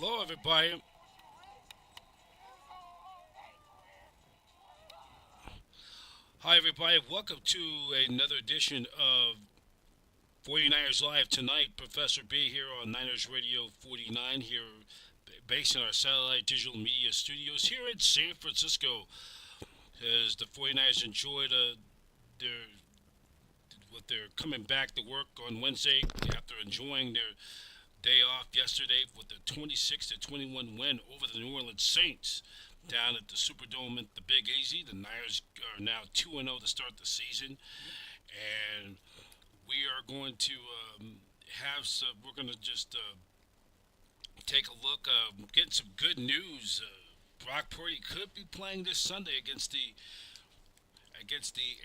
Hello, everybody. Hi, everybody. Welcome to another edition of 49ers Live tonight. Professor B here on Niners Radio 49 here, based in our satellite digital media studios here in San Francisco. As the 49ers enjoyed their what they're coming back to work on Wednesday after enjoying their day off yesterday with a 26 to 21 win over the New Orleans Saints down at the Superdome at the Big Easy. The Niners are now 2-0 to start the season, and we are going to have some. We're going to just take a look, get some good news. Brock Purdy could be playing this Sunday against the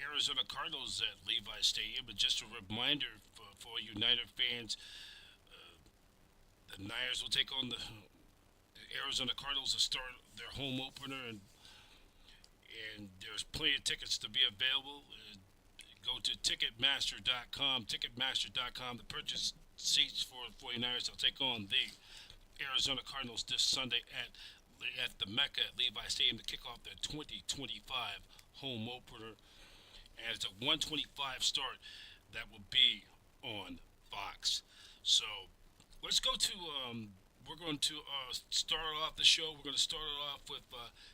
Arizona Cardinals at Levis Stadium. But just a reminder for you Niner fans, the Niners will take on the Arizona Cardinals to start their home opener, and there's plenty of tickets to be available. Go to Ticketmaster.com to purchase seats for the 49ers. They'll take on the Arizona Cardinals this Sunday at the Mecca at Levi Stadium to kick off their 2025 home opener. And it's a 125 start that will be on Fox. So let's go to we're going to start off the show. We're going to start it off with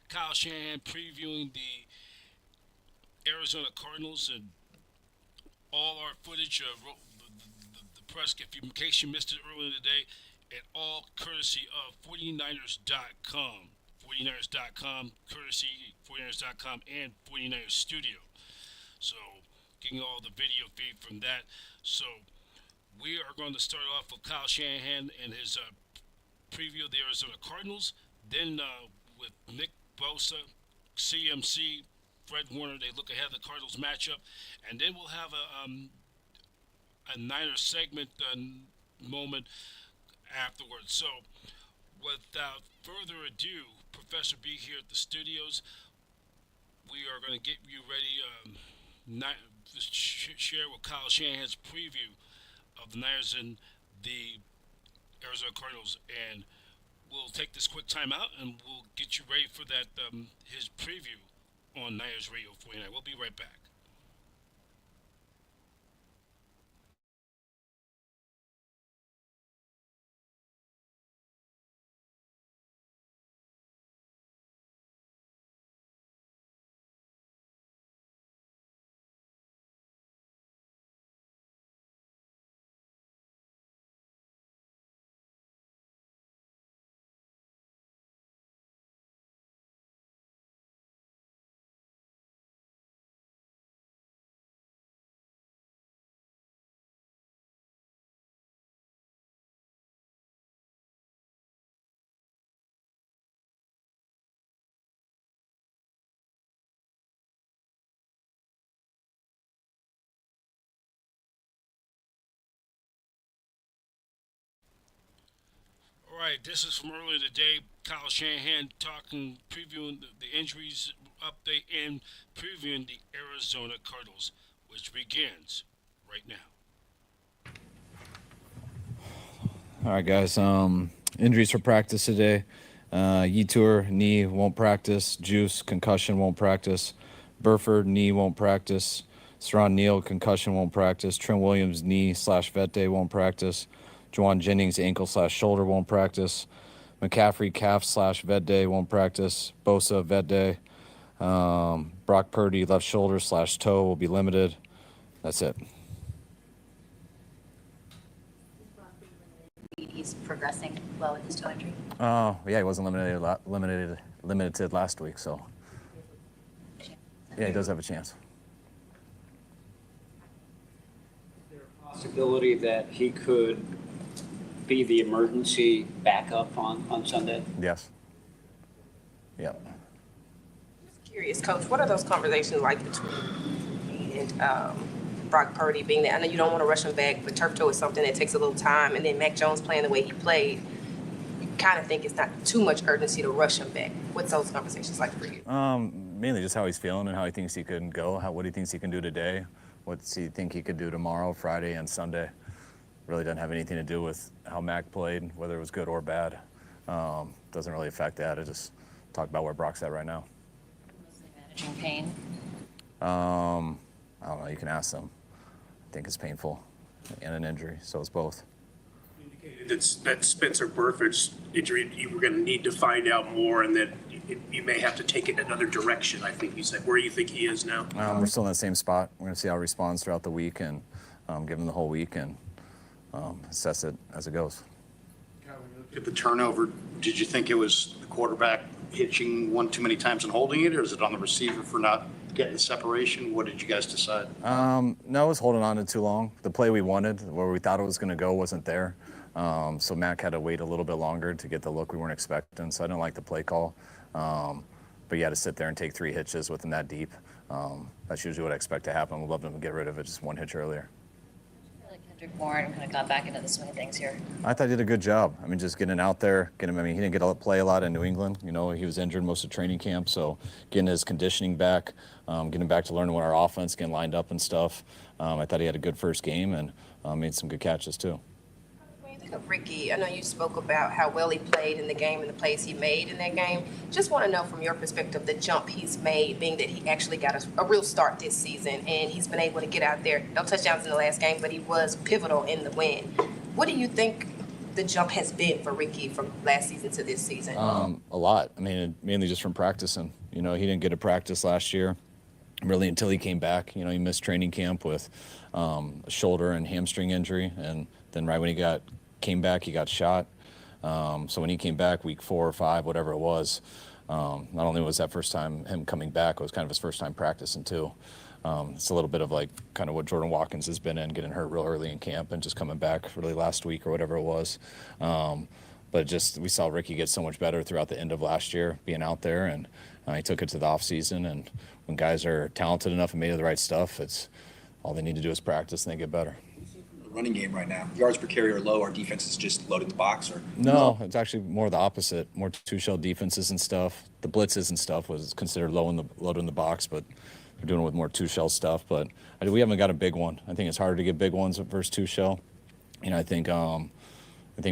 Kyle Shanahan previewing the Arizona Cardinals and all our footage of the press. In case you missed it earlier today, and all courtesy of 49ers.com. 49ers.com, courtesy 49ers.com and 49ers Studio. So, getting all the video feed from that. So, we are going to start off with Kyle Shanahan and his preview of the Arizona Cardinals. Then with Nick Bosa, CMC, Fred Warner, they look ahead of the Cardinals matchup. And then we'll have a Niner segment moment afterwards. So, without further ado, Professor B here at the studios, we are going to get you ready to share with Kyle Shanahan's preview of the Niners and the Arizona Cardinals, and we'll take this quick timeout and we'll get you ready for that his preview on Niners Radio 49. We'll be right back. All right, this is from earlier today. Kyle Shanahan previewing the injuries update and previewing the Arizona Cardinals, which begins right now. All right, guys. Injuries for practice today. Yetur, knee, won't practice. Juice, concussion, won't practice. Burford, knee, won't practice. Steron Neal, concussion, won't practice. Trent Williams, knee/vet day, won't practice. Juwan Jennings, ankle/shoulder, won't practice. McCaffrey, calf/vet day, won't practice. Bosa, vet day. Brock Purdy, left shoulder/toe, will be limited. That's it. He's progressing well with his toe injury. Oh, yeah, he wasn't limited last week, so yeah, he does have a chance. Is there a possibility that he could be the emergency backup on Sunday? Yes. Yep. Just curious, Coach, what are those conversations like between you and Brock Purdy being there? I know you don't want to rush him back, but turf toe is something that takes a little time, and then Mac Jones playing the way he played, you kind of think it's not too much urgency to rush him back. What's those conversations like for you? Mainly just how he's feeling and how he thinks he can go, what he thinks he can do today, what's he think he could do tomorrow, Friday, and Sunday. Really doesn't have anything to do with how Mac played, whether it was good or bad. Doesn't really affect that. I just talk about where Brock's at right now. Mostly managing pain. I don't know. You can ask them. I think it's painful and an injury, so it's both. Indicated that Spencer Burford's injury, you were going to need to find out more, and that you may have to take it another direction. I think you said. Where do you think he is now? We're still in the same spot. We're going to see how he responds throughout the week and give him the whole week and assess it as it goes. At the turnover, did you think it was the quarterback hitching one too many times and holding it, or is it on the receiver for not getting the separation? What did you guys decide? No, it was holding on to too long. The play we wanted, where we thought it was going to go, wasn't there. So Mac had to wait a little bit longer to get the look we weren't expecting. So I didn't like the play call. But you had to sit there and take 3 hitches with him that deep. That's usually what I expect to happen. We'd love to get rid of it just 1 hitch earlier. I feel like Kendrick Bourne kind of got back into the swing of things here. I thought he did a good job. I mean, just getting out there, he didn't get to play a lot in New England. You know, he was injured most of training camp, so getting his conditioning back, getting back to learning what our offense, getting lined up and stuff. I thought he had a good first game and made some good catches too. When you think of Ricky, I know you spoke about how well he played in the game and the plays he made in that game. Just want to know from your perspective the jump he's made, being that he actually got a real start this season and he's been able to get out there. No touchdowns in the last game, but he was pivotal in the win. What do you think the jump has been for Ricky from last season to this season? A lot. I mean, mainly just from practicing. You know, he didn't get to practice last year, really, until he came back. You know, he missed training camp with a shoulder and hamstring injury, and then right when he came back, he got shot. So when he came back week 4 or 5, whatever it was, not only was that first time him coming back, it was kind of his first time practicing too. It's a little bit of like kind of what Jordan Watkins has been in, getting hurt real early in camp and just coming back really last week or whatever it was. But just we saw Ricky get so much better throughout the end of last year, being out there, and he took it to the off season. And when guys are talented enough and made of the right stuff, it's all they need to do is practice and they get better. The running game right now, yards per carry are low. Our defense is just loading the box, or no, it's actually more the opposite. More 2-shell defenses and stuff. The blitzes and stuff was considered load in the box, but they're doing it with more 2-shell stuff. But we haven't got a big one. I think it's harder to get big ones versus 2-shell. You know, I think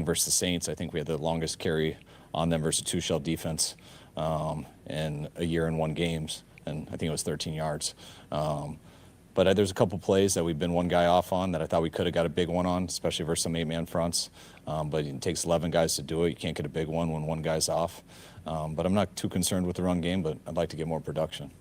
versus the Saints, I think we had the longest carry on them versus 2-shell defense in a year and 1 games, and I think it was 13 yards. But there's a couple plays that we've been one guy off on that I thought we could have got a big one on, especially versus some 8-man fronts. But it takes 11 guys to do it. You can't get a big one when one guy's off. But I'm not too concerned with the run game, but I'd like to get more production.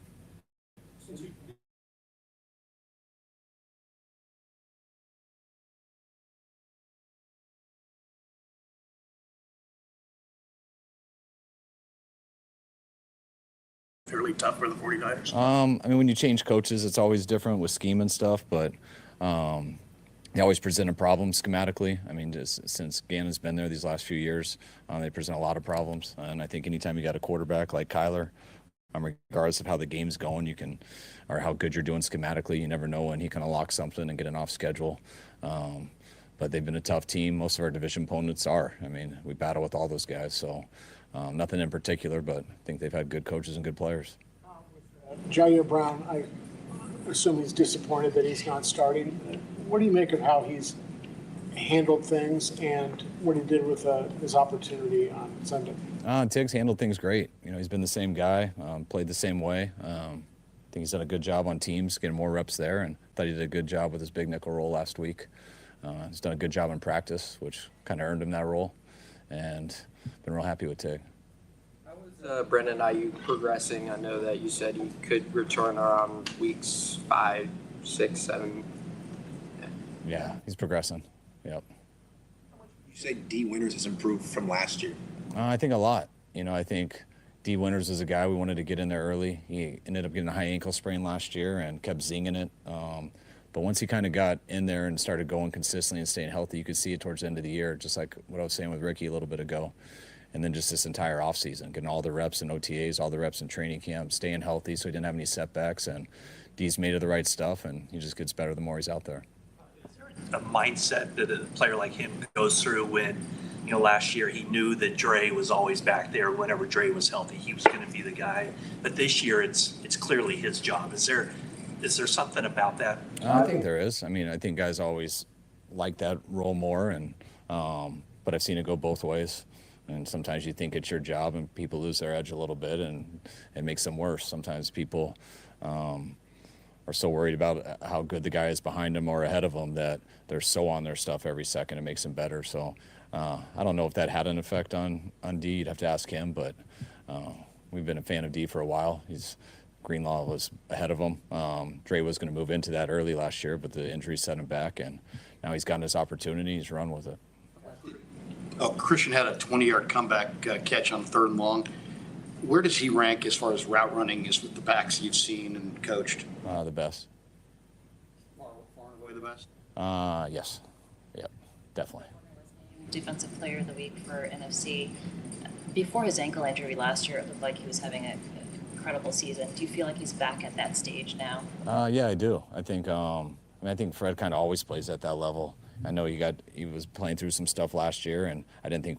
Fairly tough for the 49ers. I mean, when you change coaches, it's always different with scheme and stuff, but they always present a problem schematically. I mean, just since Gannon's been there these last few years, they present a lot of problems. And I think anytime you got a quarterback like Kyler, regardless of how the game's going, or how good you're doing schematically, you never know when he can unlock something and get an off schedule. But they've been a tough team. Most of our division opponents are. I mean, we battle with all those guys, so nothing in particular, but I think they've had good coaches and good players. Jair Brown, I assume he's disappointed that he's not starting. What do you make of how he's handled things and what he did with his opportunity on Sunday? Tiggs handled things great. You know, he's been the same guy, played the same way. I think he's done a good job on teams, getting more reps there, and thought he did a good job with his big nickel role last week. He's done a good job in practice, which kind of earned him that role, and been real happy with Tig. How was Brandon Ayuk progressing? I know that you said he could return around weeks 5, 6, 7. Yeah, he's progressing. Yep. you say D. Winters has improved from last year? I think a lot. You know, I think D. Winters is a guy we wanted to get in there early. He ended up getting a high ankle sprain last year and kept zinging it. But once he kind of got in there and started going consistently and staying healthy, you could see it towards the end of the year, just like what I was saying with Ricky a little bit ago. And then just this entire offseason, getting all the reps in OTAs, all the reps in training camp, staying healthy so he didn't have any setbacks. And D's made of the right stuff, and he just gets better the more he's out there. Is there a mindset that a player like him goes through when, you know, last year he knew that Dre was always back there. Whenever Dre was healthy, he was going to be the guy. But this year, it's clearly his job. Is there something about that? I think there is. I mean, I think guys always like that role more, and but I've seen it go both ways. And sometimes you think it's your job, and people lose their edge a little bit, and it makes them worse. Sometimes people are so worried about how good the guy is behind them or ahead of them that they're so on their stuff every second. It makes them better. So I don't know if that had an effect on D. You'd have to ask him, but we've been a fan of D for a while. Greenlaw was ahead of him. Dre was going to move into that early last year, but the injury set him back, and now he's gotten his opportunity. He's run with it. Oh, Christian had a 20-yard comeback catch on 3rd and long. Where does he rank as far as route running is with the backs you've seen and coached? The best. Far and away the best? Yes. Yep, definitely. Defensive Player of the Week for NFC. Before his ankle injury last year, it looked like he was having an incredible season. Do you feel like he's back at that stage now? Yeah, I do. I think I think Fred kind of always plays at that level. I know he was playing through some stuff last year, and I think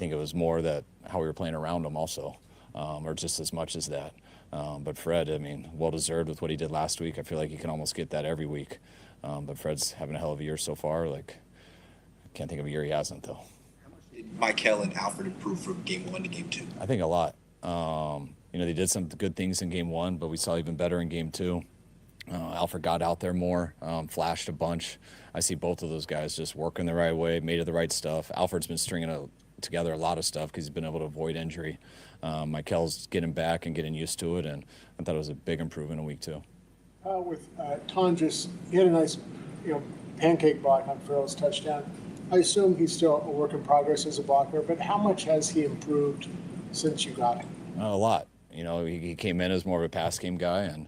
it was more that how we were playing around him also, or just as much as that. But Fred, I mean, well-deserved with what he did last week. I feel like he can almost get that every week. But Fred's having a hell of a year so far. Like, I can't think of a year he hasn't, though. Did Michael and Alfred improve from game 1 to game 2? I think a lot. They did some good things in game 1, but we saw even better in game 2. Alfred got out there more, flashed a bunch. I see both of those guys just working the right way, made of the right stuff. Alfred's been stringing together a lot of stuff because he's been able to avoid injury. Michael's getting back and getting used to it, and I thought it was a big improvement in week 2. With Tonjes, he had a nice, pancake block on Farrell's touchdown. I assume he's still a work in progress as a blocker, but how much has he improved since you got him? A lot. He came in as more of a pass game guy, and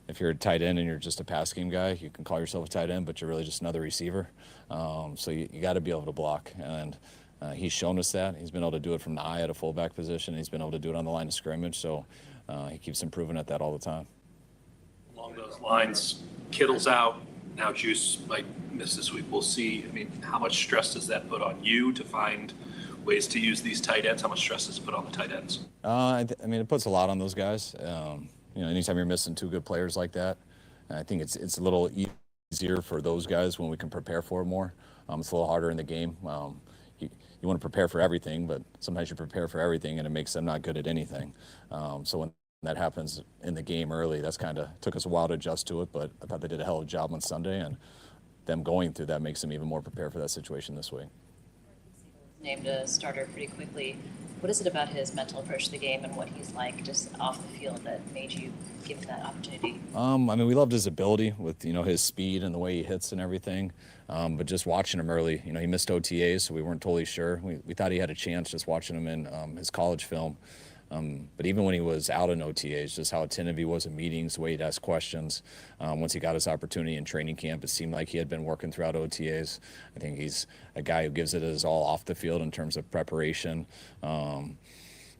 if you're a tight end and you're just a pass game guy, you can call yourself a tight end, but you're really just another receiver. So you got to be able to block, and he's shown us that. He's been able to do it from the eye at a fullback position. He's been able to do it on the line of scrimmage, so he keeps improving at that all the time. Along those lines, Kittle's out. Now Juice might miss this week. We'll see. I mean, how much stress does that put on you to find ways to use these tight ends? How much stress does it put on the tight ends? It puts a lot on those guys. Anytime you're missing 2 good players like that, I think it's a little easier for those guys when we can prepare for it more. It's a little harder in the game. You want to prepare for everything, but sometimes you prepare for everything and it makes them not good at anything. So when that happens in the game early, that's kind of took us a while to adjust to it, but I thought they did a hell of a job on Sunday, and them going through that makes them even more prepared for that situation this week. Named a starter pretty quickly. What is it about his mental approach to the game and what he's like just off the field that made you give him that opportunity? We loved his ability with, his speed and the way he hits and everything. But just watching him early, he missed OTAs, so we weren't totally sure. We thought he had a chance just watching him in his college film. But even when he was out in OTAs, just how attentive he was in meetings, the way he'd ask questions. Once he got his opportunity in training camp, it seemed like he had been working throughout OTAs. I think he's a guy who gives it his all off the field in terms of preparation,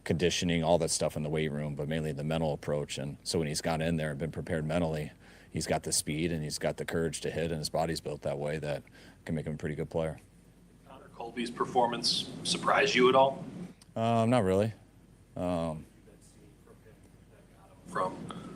conditioning, all that stuff in the weight room, but mainly the mental approach. And so when he's gone in there and been prepared mentally, he's got the speed and he's got the courage to hit, and his body's built that way that can make him a pretty good player. Connor Colby's performance surprise you at all? Not really. From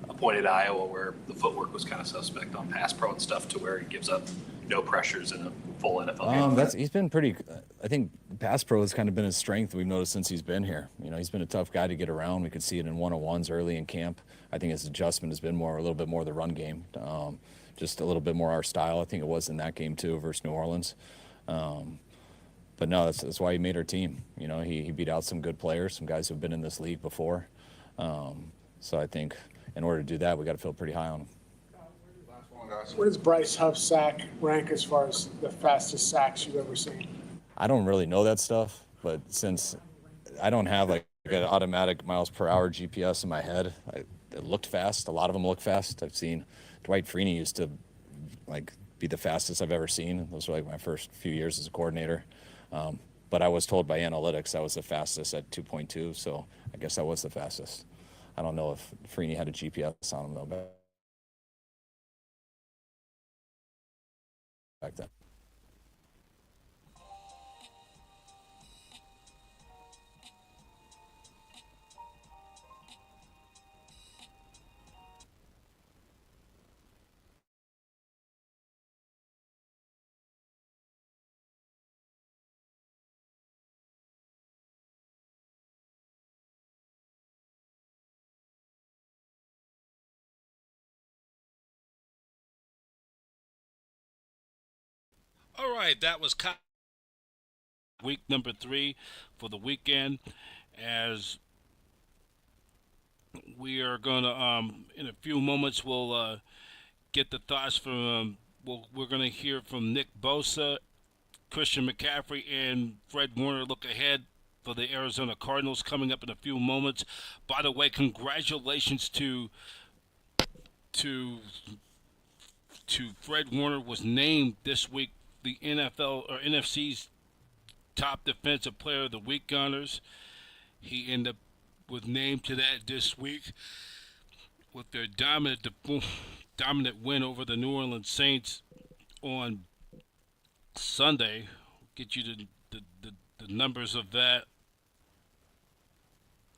a point at Iowa where the footwork was kind of suspect on pass pro and stuff to where he gives up no pressures in a full NFL game. He's been pretty. I think pass pro has kind of been his strength. We've noticed since he's been here. He's been a tough guy to get around. We could see it in one-on-ones early in camp. I think his adjustment has been a little bit more the run game, just a little bit more our style. I think it was in that game too versus New Orleans. But no, that's why he made our team. He beat out some good players, some guys who've been in this league before. So I think in order to do that, we got to feel pretty high on him. Where does Bryce Huff's sack rank as far as the fastest sacks you've ever seen? I don't really know that stuff, but since I don't have like an automatic miles per hour GPS in my head, it looked fast. A lot of them look fast. I've seen Dwight Freeney used to be the fastest I've ever seen. Those were my first few years as a coordinator. But I was told by analytics I was the fastest at 2.2, so I guess I was the fastest. I don't know if Freeney had a GPS on him, though, back then. All right, that was week number 3 for the weekend. As we are gonna, in a few moments, we'll get the thoughts from. We're gonna hear from Nick Bosa, Christian McCaffrey, and Fred Warner. Look ahead for the Arizona Cardinals coming up in a few moments. By the way, congratulations to Fred Warner, was named this week the NFL or NFC's top defensive player of the week honors. He ended up was named to that this week with their dominant win over the New Orleans Saints on Sunday. Get you the numbers of that.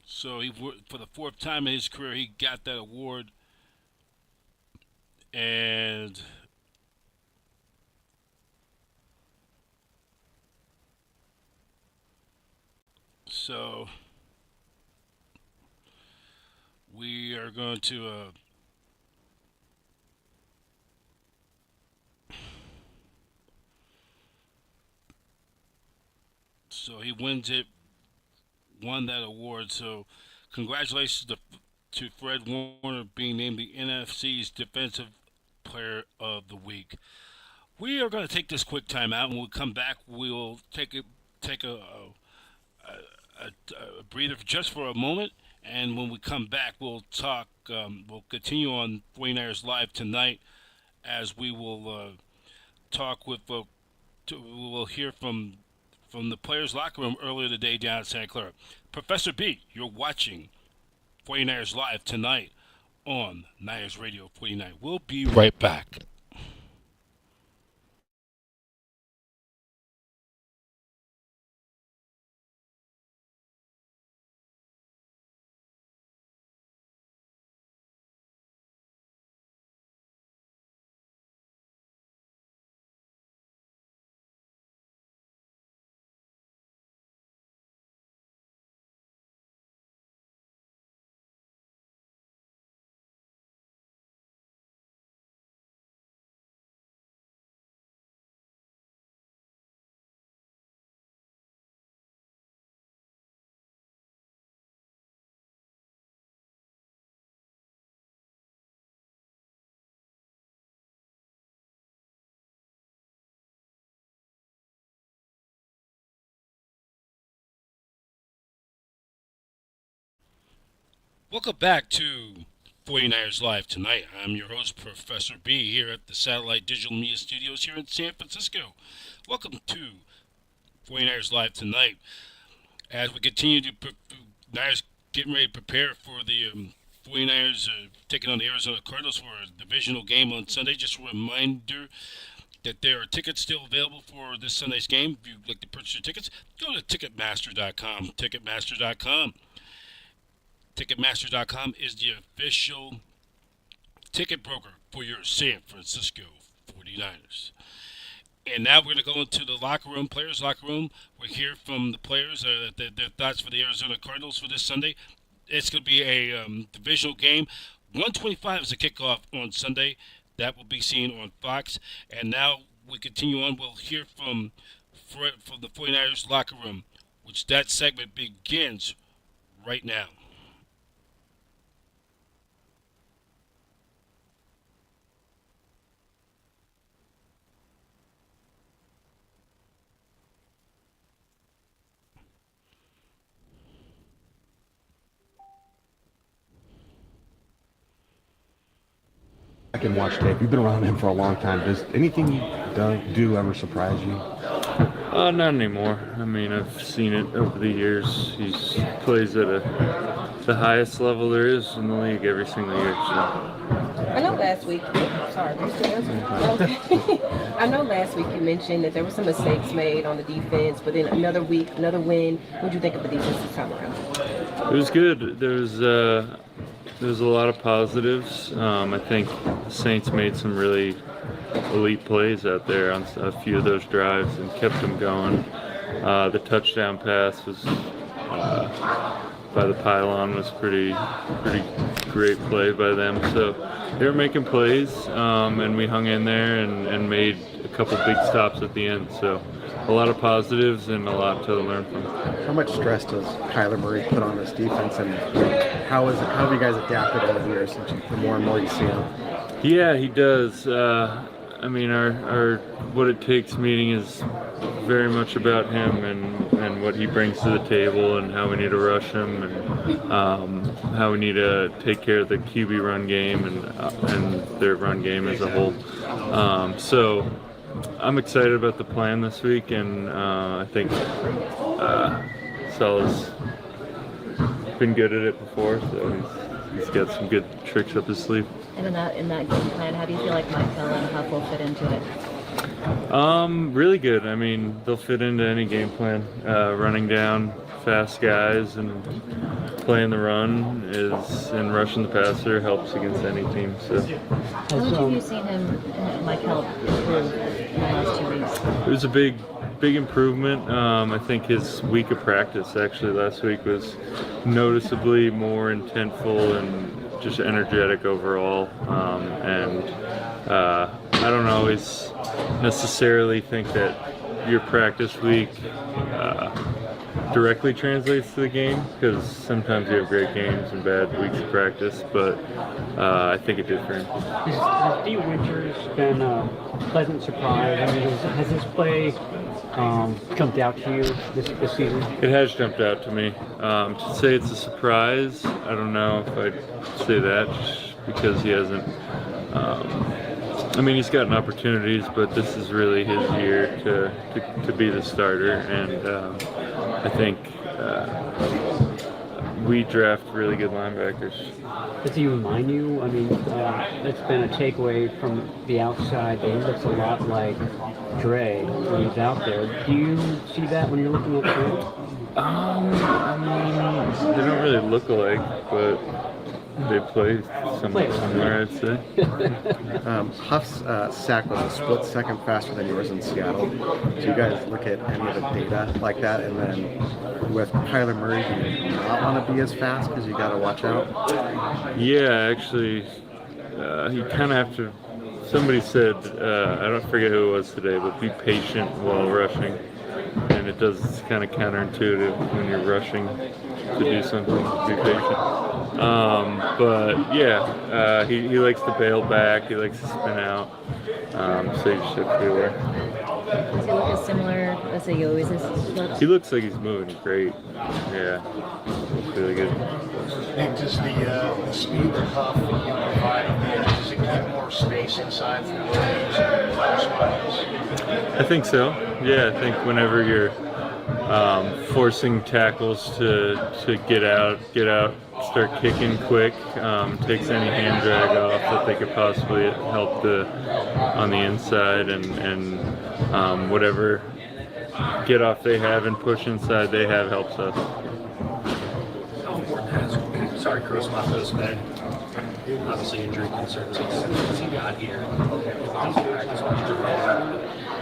So for the 4th time in his career, he got that award. And so we are going to so he won that award. So congratulations to Fred Warner being named the NFC's Defensive Player of the Week. We are going to take this quick time out, and when we come back, we'll take a breather just for a moment. And when we come back, we'll talk. We'll continue on 49ers Live tonight, as we will talk with. We'll hear from the players' locker room earlier today down at Santa Clara. Professor B, you're watching 49ers Live tonight on Niners Radio 49. We'll be right back. Welcome back to 49ers Live tonight. I'm your host, Professor B, here at the Satellite Digital Media Studios here in San Francisco. Welcome to 49ers Live tonight. As we continue to Niners getting ready to prepare for the 49ers taking on the Arizona Cardinals for a divisional game on Sunday. Just a reminder that there are tickets still available for this Sunday's game. If you'd like to purchase your tickets, go to Ticketmaster.com. Ticketmaster.com. Ticketmaster.com is the official ticket broker for your San Francisco 49ers. And now we're going to go into the locker room, players' locker room. We'll hear from the players, their thoughts for the Arizona Cardinals for this Sunday. It's going to be a divisional game. 1:25 is the kickoff on Sunday. That will be seen on Fox. And now we continue on. We'll hear from the 49ers locker room, which that segment begins right now. I can watch tape. You've been around him for a long time. Does anything you do ever surprise you? Not anymore. I mean, I've seen it over the years. He plays at the highest level there is in the league every single year. So. I know last week. Sorry, I know last week you mentioned that there were some mistakes made on the defense, but then another week, another win. What do you think of the defense this time around? It was good. There's a lot of positives. I think the Saints made some really elite plays out there on a few of those drives and kept them going. The touchdown pass was by the pylon was pretty great play by them. So they were making plays, and we hung in there and made a couple big stops at the end. So a lot of positives and a lot to learn from. How much stress does Kyler Murray put on this defense, and how have you guys adapted over the years since the more and more you see him? Yeah, he does. I mean, our what it takes meeting is very much about him and what he brings to the table and how we need to rush him and how we need to take care of the QB run game and their run game as a whole. So I'm excited about the plan this week, and I think Salah's been good at it before, so he's got some good tricks up his sleeve. And in that game plan, how do you feel like Michael and Huff will fit into it? Really good. I mean, they'll fit into any game plan. Running down fast guys and playing the run and rushing the passer helps against any team. So. How much have you seen him, Michael, improve in the last 2 weeks? It was a big improvement. I think his week of practice actually last week was noticeably more intentful and just energetic overall. I don't always necessarily think that your practice week directly translates to the game, because sometimes you have great games and bad weeks of practice, but I think it did for him. Has D. Winters been a pleasant surprise? I mean, has his play jumped out to you this season? It has jumped out to me. To say it's a surprise, I don't know if I'd say that, just because he hasn't. I mean, he's gotten opportunities, but this is really his year to be the starter, and I think we draft really good linebackers. Does he remind you? I mean, it's been a takeaway from the outside that he looks a lot like Dre when he's out there. Do you see that when you're looking at Dre? I mean, they don't really look alike, but they play somewhat similar, I'd say. Huff's sack was a split second faster than yours in Seattle. Do you guys look at any of the data like that? And then with Kyler Murray, do you not want to be as fast because you got to watch out? Yeah, actually, you kind of have to. Somebody said, I don't forget who it was today, but be patient while rushing. And it does, it's kind of counterintuitive when you're rushing to do something, to be patient. But yeah, he likes to bail back, he likes to spin out, so you just have to be aware. Does he look as similar as he always is? He looks like he's moving great. Yeah, looks really good. Nick, does the speed that Huff provide on the edge, does it give more space inside for rookies and spots? I think so. Yeah, I think whenever you're forcing tackles to get out, start kicking quick, takes any hand drag off that they could possibly help on the inside, and whatever get off they have and push inside they have helps us. Sorry, Chris, my first bag. Obviously injury concerns since he got here.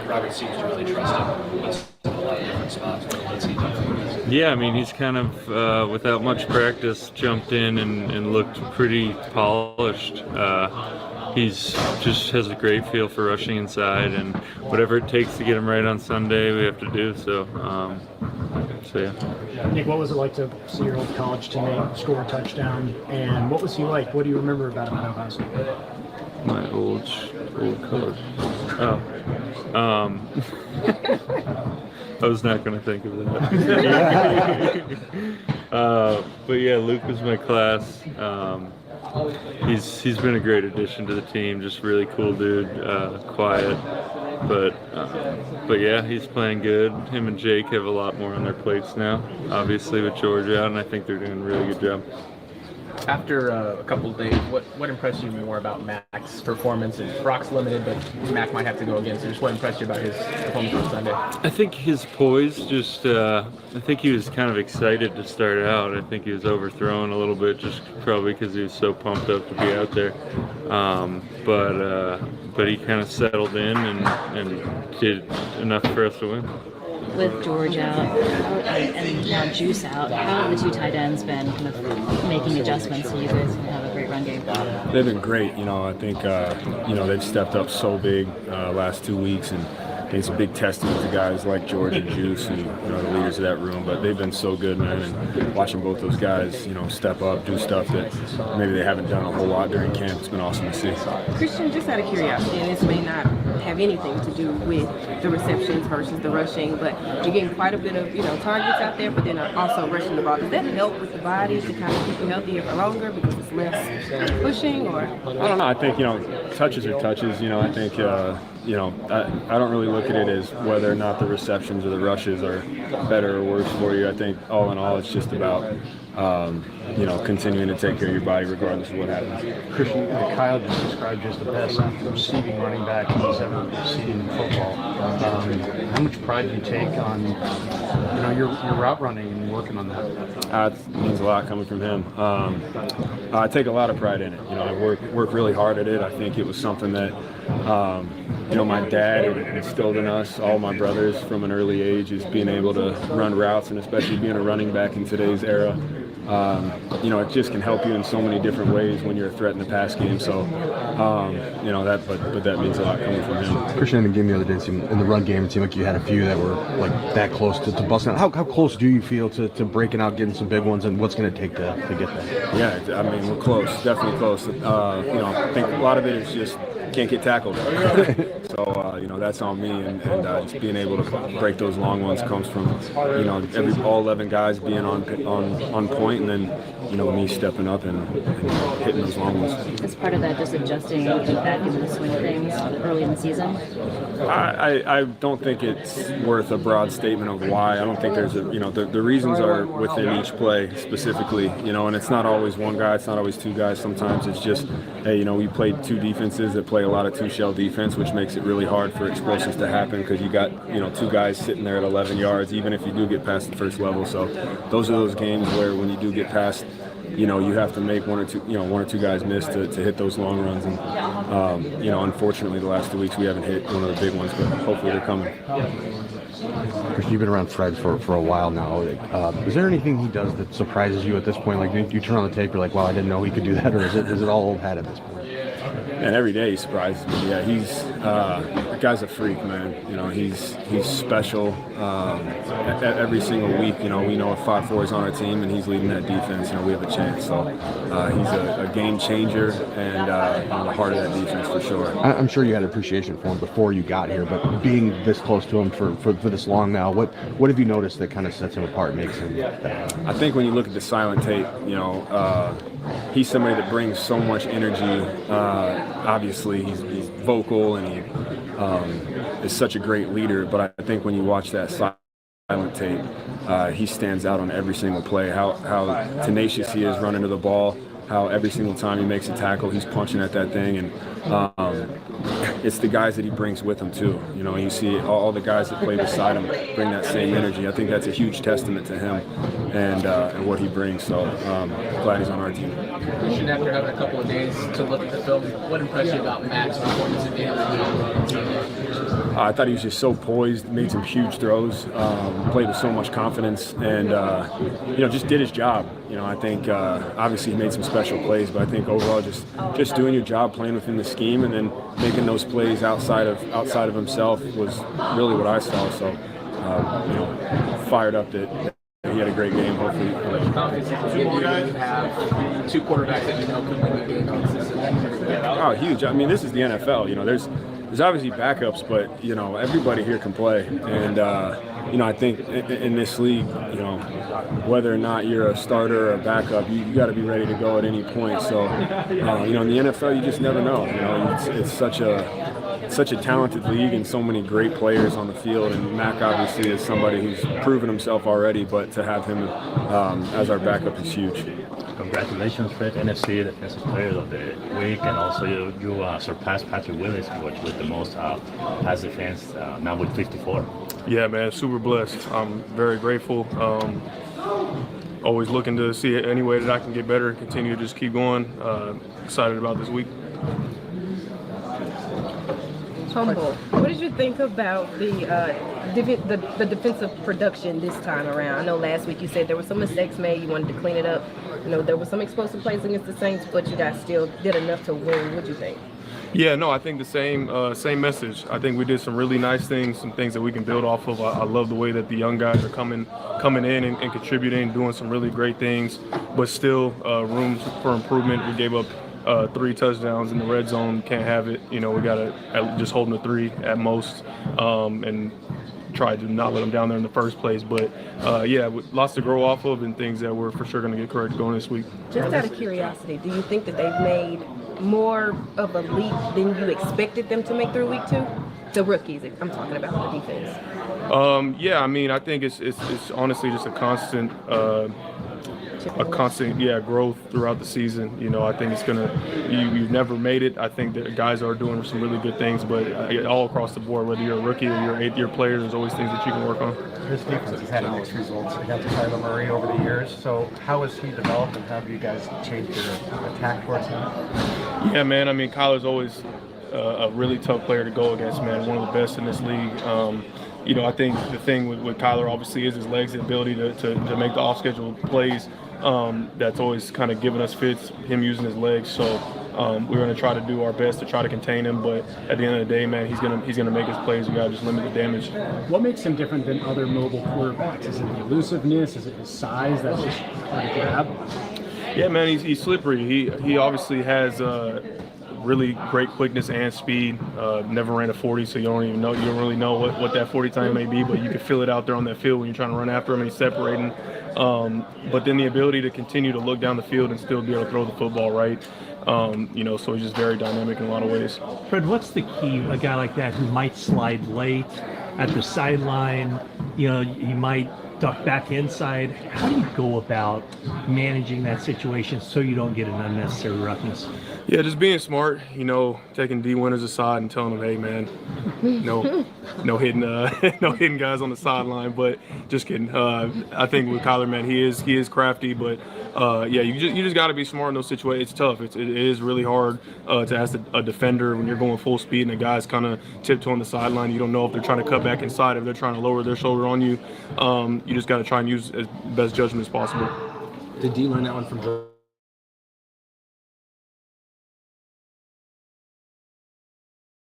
Robert seems to really trust him. He's in a lot of different spots. What's he doing? Yeah, I mean, he's kind of, without much practice, jumped in and looked pretty polished. He's just has a great feel for rushing inside, and whatever it takes to get him right on Sunday, we have to do. So yeah. Nick, what was it like to see your old college teammate score a touchdown, and what was he like? What do you remember about him at Ohio State? My old college. I was not going to think of that. But yeah, Luke was my class. He's been a great addition to the team. Just really cool dude, quiet, but yeah, he's playing good. Him and Jake have a lot more on their plates now, obviously with George out, and I think they're doing a really good job. After a couple of days, what impressed you more about Mac's performance? And Brock's limited, but Mac might have to go again. So just what impressed you about his performance on Sunday? I think his poise I think he was kind of excited to start out. I think he was overthrown a little bit, just probably because he was so pumped up to be out there. But he kind of settled in and did enough for us to win. with George out and now Juice out, how have the two tight ends been kind of making adjustments so you guys can have a great run game? They've been great. I think, they've stepped up so big last 2 weeks, and I think it's a big testament to guys like George and Juice, who, the leaders of that room. But they've been so good, man, and watching both those guys, step up, do stuff that maybe they haven't done a whole lot during camp. It's been awesome to see. Christian, just out of curiosity, and this may not have anything to do with the receptions versus the rushing, but you're getting quite a bit of, targets out there, but then also rushing the ball. Does that help with the body to kind of keep you healthier for longer because it's less pushing, or? I don't know. I think, touches are touches. I think, I don't really look at it as whether or not the receptions or the rushes are better or worse for you. I think all in all, it's just about, continuing to take care of your body regardless of what happens. Christian, Kyle just described you as the best receiving running back he's ever seen in football. How much pride do you take on, your route running and working on that? It means a lot coming from him. I take a lot of pride in it. I work really hard at it. I think it was something that, my dad instilled in us, all my brothers from an early age, is being able to run routes, and especially being a running back in today's era. It just can help you in so many different ways when you're a threat in the pass game. So, but that means a lot coming from him. Christian, in the game the other day, in the run game, it seemed like you had a few that were like that close to busting out. How close do you feel to breaking out, getting some big ones, and what's going to take to get there? Yeah, we're close, definitely close. I think a lot of it is just can't get tackled. So, that's on me, and just being able to break those long ones comes from, all 11 guys being on point, and then, me stepping up and hitting those long ones. As part of that, just adjusting back into the swing of things early in the season? I don't think it's worth a broad statement of why. I don't think there's the reasons are within each play specifically, and it's not always one guy, it's not always two guys. Sometimes it's just, hey, we played two defenses that play a lot of two-shell defense, which makes it really hard for explosives to happen because you got, two guys sitting there at 11 yards, even if you do get past the first level. So those are those games where when you do get past, you have to make one or two guys miss to hit those long runs. And, unfortunately, the last 2 weeks we haven't hit one of the big ones, but hopefully they're coming. Christian, you've been around Fred for a while now. Is there anything he does that surprises you at this point? Like, do you turn on the tape, you're like, wow, I didn't know he could do that, or is it all old hat at this point? And every day he surprises me. Yeah, the guy's a freak, man. He's special. Every single week, we know if 5-4 is on our team and he's leading that defense, we have a chance. So he's a game changer and on the heart of that defense for sure. I'm sure you had appreciation for him before you got here, but being this close to him for this long now, what have you noticed that kind of sets him apart, makes him that? I think when you look at the silent tape, he's somebody that brings so much energy. Obviously, he's vocal and he is such a great leader. But I think when you watch that silent tape, he stands out on every single play. How tenacious he is running to the ball. How every single time he makes a tackle, he's punching at that thing, and it's the guys that he brings with him too. You see all the guys that play beside him bring that same energy. I think that's a huge testament to him and what he brings. So glad he's on our team. Christian, after having a couple of days to look at the film, what impressed you about Matt's performance at the end of the game? I thought he was just so poised, made some huge throws, played with so much confidence, and just did his job. I think obviously he made some special plays, but I think overall just doing your job, playing within the scheme, and then making those plays outside of himself was really what I saw. So fired up that he had a great game. Hopefully, have two quarterbacks that could win the game consistently. Oh, huge! This is the NFL. There's obviously backups, but everybody here can play, and I think in this league, whether or not you're a starter or a backup, you got to be ready to go at any point. So, in the NFL, you just never know. It's such a talented league and so many great players on the field. And Mac obviously is somebody who's proven himself already, but to have him as our backup is huge. Congratulations, Fred, NFC Defensive Player of the Week, and also you surpassed Patrick Willis with the most pass defense, now with 54. Yeah, man, super blessed. I'm very grateful. Always looking to see any way that I can get better, continue to just keep going. Excited about this week. Humble. What did you think about the the defensive production this time around? I know last week you said there were some mistakes made. You wanted to clean it up. You know, there were some explosive plays against the Saints, but you guys still did enough to win. What do you think? Yeah, no, I think the same message. I think we did some really nice things, some things that we can build off of. I love the way that the young guys are coming in and contributing, doing some really great things, but still room for improvement. We gave up 3 touchdowns in the red zone. Can't have it. You know, we got to just hold them to 3 at most, and try to not let them down there in the first place. But yeah, lots to grow off of and things that we're for sure going to get corrected going this week. Just out of curiosity, do you think that they've made more of a leap than you expected them to make through week 2? The rookies, I'm talking about the defense. Yeah, I mean, I think it's honestly just a constant growth throughout the season. You know, I think it's you've never made it. I think that guys are doing some really good things, but all across the board, whether you're a rookie or you're an 8th-year player, there's always things that you can work on. This defense has had mixed results against Kyler Murray over the years. So how has he developed, and how have you guys changed your attack towards him? Yeah, man. I mean, Kyler's always a really tough player to go against, man. One of the best in this league. You know, I think the thing with Kyler obviously is his legs, the ability to make the off-schedule plays. That's always kind of given us fits, him using his legs. So we're going to try to do our best to try to contain him. But at the end of the day, man, he's gonna make his plays. We got to just limit the damage. What makes him different than other mobile quarterbacks? Is it the elusiveness? Is it his size that's just hard to grab? Yeah, man, he's slippery. He obviously has really great quickness and speed. Never ran a 40, so you don't really know what that 40 time may be, but you can feel it out there on that field when you're trying to run after him and he's separating. But then the ability to continue to look down the field and still be able to throw the football right. You know, so he's just very dynamic in a lot of ways. Fred, what's the key, a guy like that who might slide late at the sideline, you know, he might duck back inside. How do you go about managing that situation so you don't get an unnecessary roughness? Yeah, just being smart, you know, taking D winners aside and telling them, hey, man, no hitting no hitting guys on the sideline. But just kidding. I think with Kyler, man, he is crafty, but yeah, you just got to be smart in those situations. It's tough. It is really hard to ask a defender when you're going full speed and the guy's kind of tiptoeing the sideline. You don't know if they're trying to cut back inside, if they're trying to lower their shoulder on you. You just got to try and use as best judgment as possible. Did D learn that one from Joe?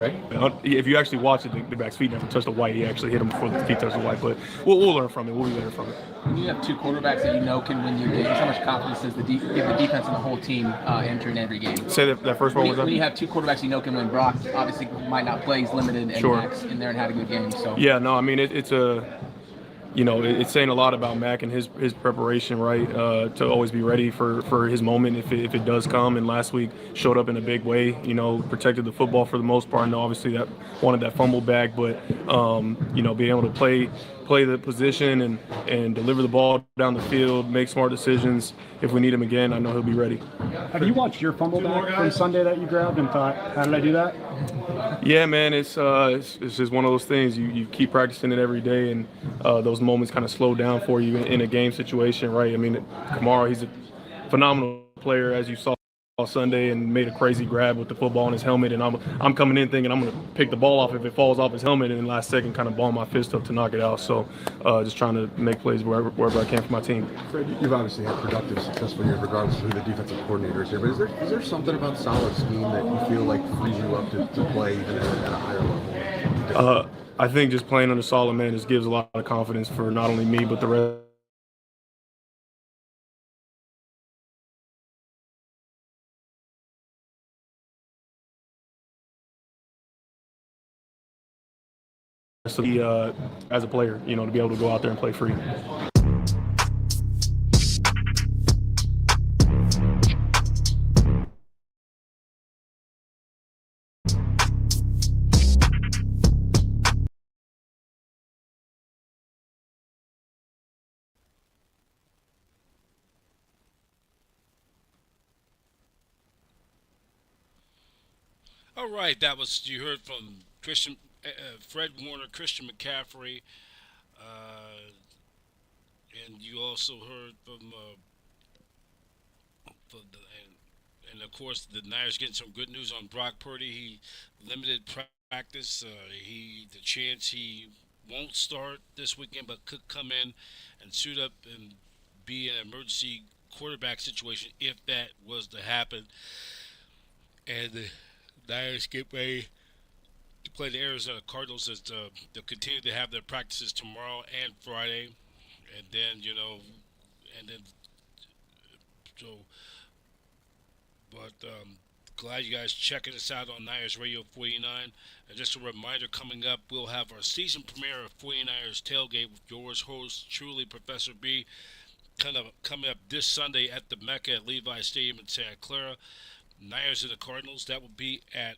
Right? If you actually watch it, the back's feet never touched the white. He actually hit him before the feet touched the white. But we'll learn from it. We'll be better from it. When you have 2 quarterbacks that you know can win your games, how much confidence does give the defense and the whole team entering every game? Say that first one was that? When you have 2 quarterbacks you know can win, Brock obviously might not play, he's limited, and Sure. Max in there and had a good game. So Yeah, no, I mean it's saying a lot about Mac and his preparation, right? To always be ready for his moment if it does come. And last week showed up in a big way. You know, protected the football for the most part. And obviously that wanted that fumble back, but you know, being able to play the position and deliver the ball down the field, make smart decisions. If we need him again, I know he'll be ready. Have you watched your fumble back from Sunday that you grabbed and thought, how did I do that? Yeah, man, it's just one of those things. You keep practicing it every day, and those moments kind of slow down for you in a game situation, right? I mean, Kamara, he's a phenomenal player, as you saw Sunday, and made a crazy grab with the football on his helmet, and I'm coming in thinking I'm going to pick the ball off if it falls off his helmet, and in the last second kind of ball my fist up to knock it out. So just trying to make plays wherever I can for my team. Fred, you've obviously had productive, successful years regardless of who the defensive coordinator is here, but is there something about solid scheme that you feel like frees you up to play even at a higher level? I think just playing under solid, man, just gives a lot of confidence for not only me but the rest. As a player, you know, to be able to go out there and play free. All right, that was you heard from Fred Warner, Christian McCaffrey, and you also heard from and of course the Niners getting some good news on Brock Purdy. He limited practice. The chance he won't start this weekend, but could come in and suit up and be an emergency quarterback situation if that was to happen. And the Niners get ready to play the Arizona Cardinals as they'll continue to have their practices tomorrow and Friday, and then and then so. But glad you guys checking us out on Niners Radio 49. And just a reminder, coming up, we'll have our season premiere of 49ers Tailgate with yours host, truly Professor B, coming up this Sunday at the Mecca at Levis Stadium in Santa Clara. Niners and the Cardinals. That will be at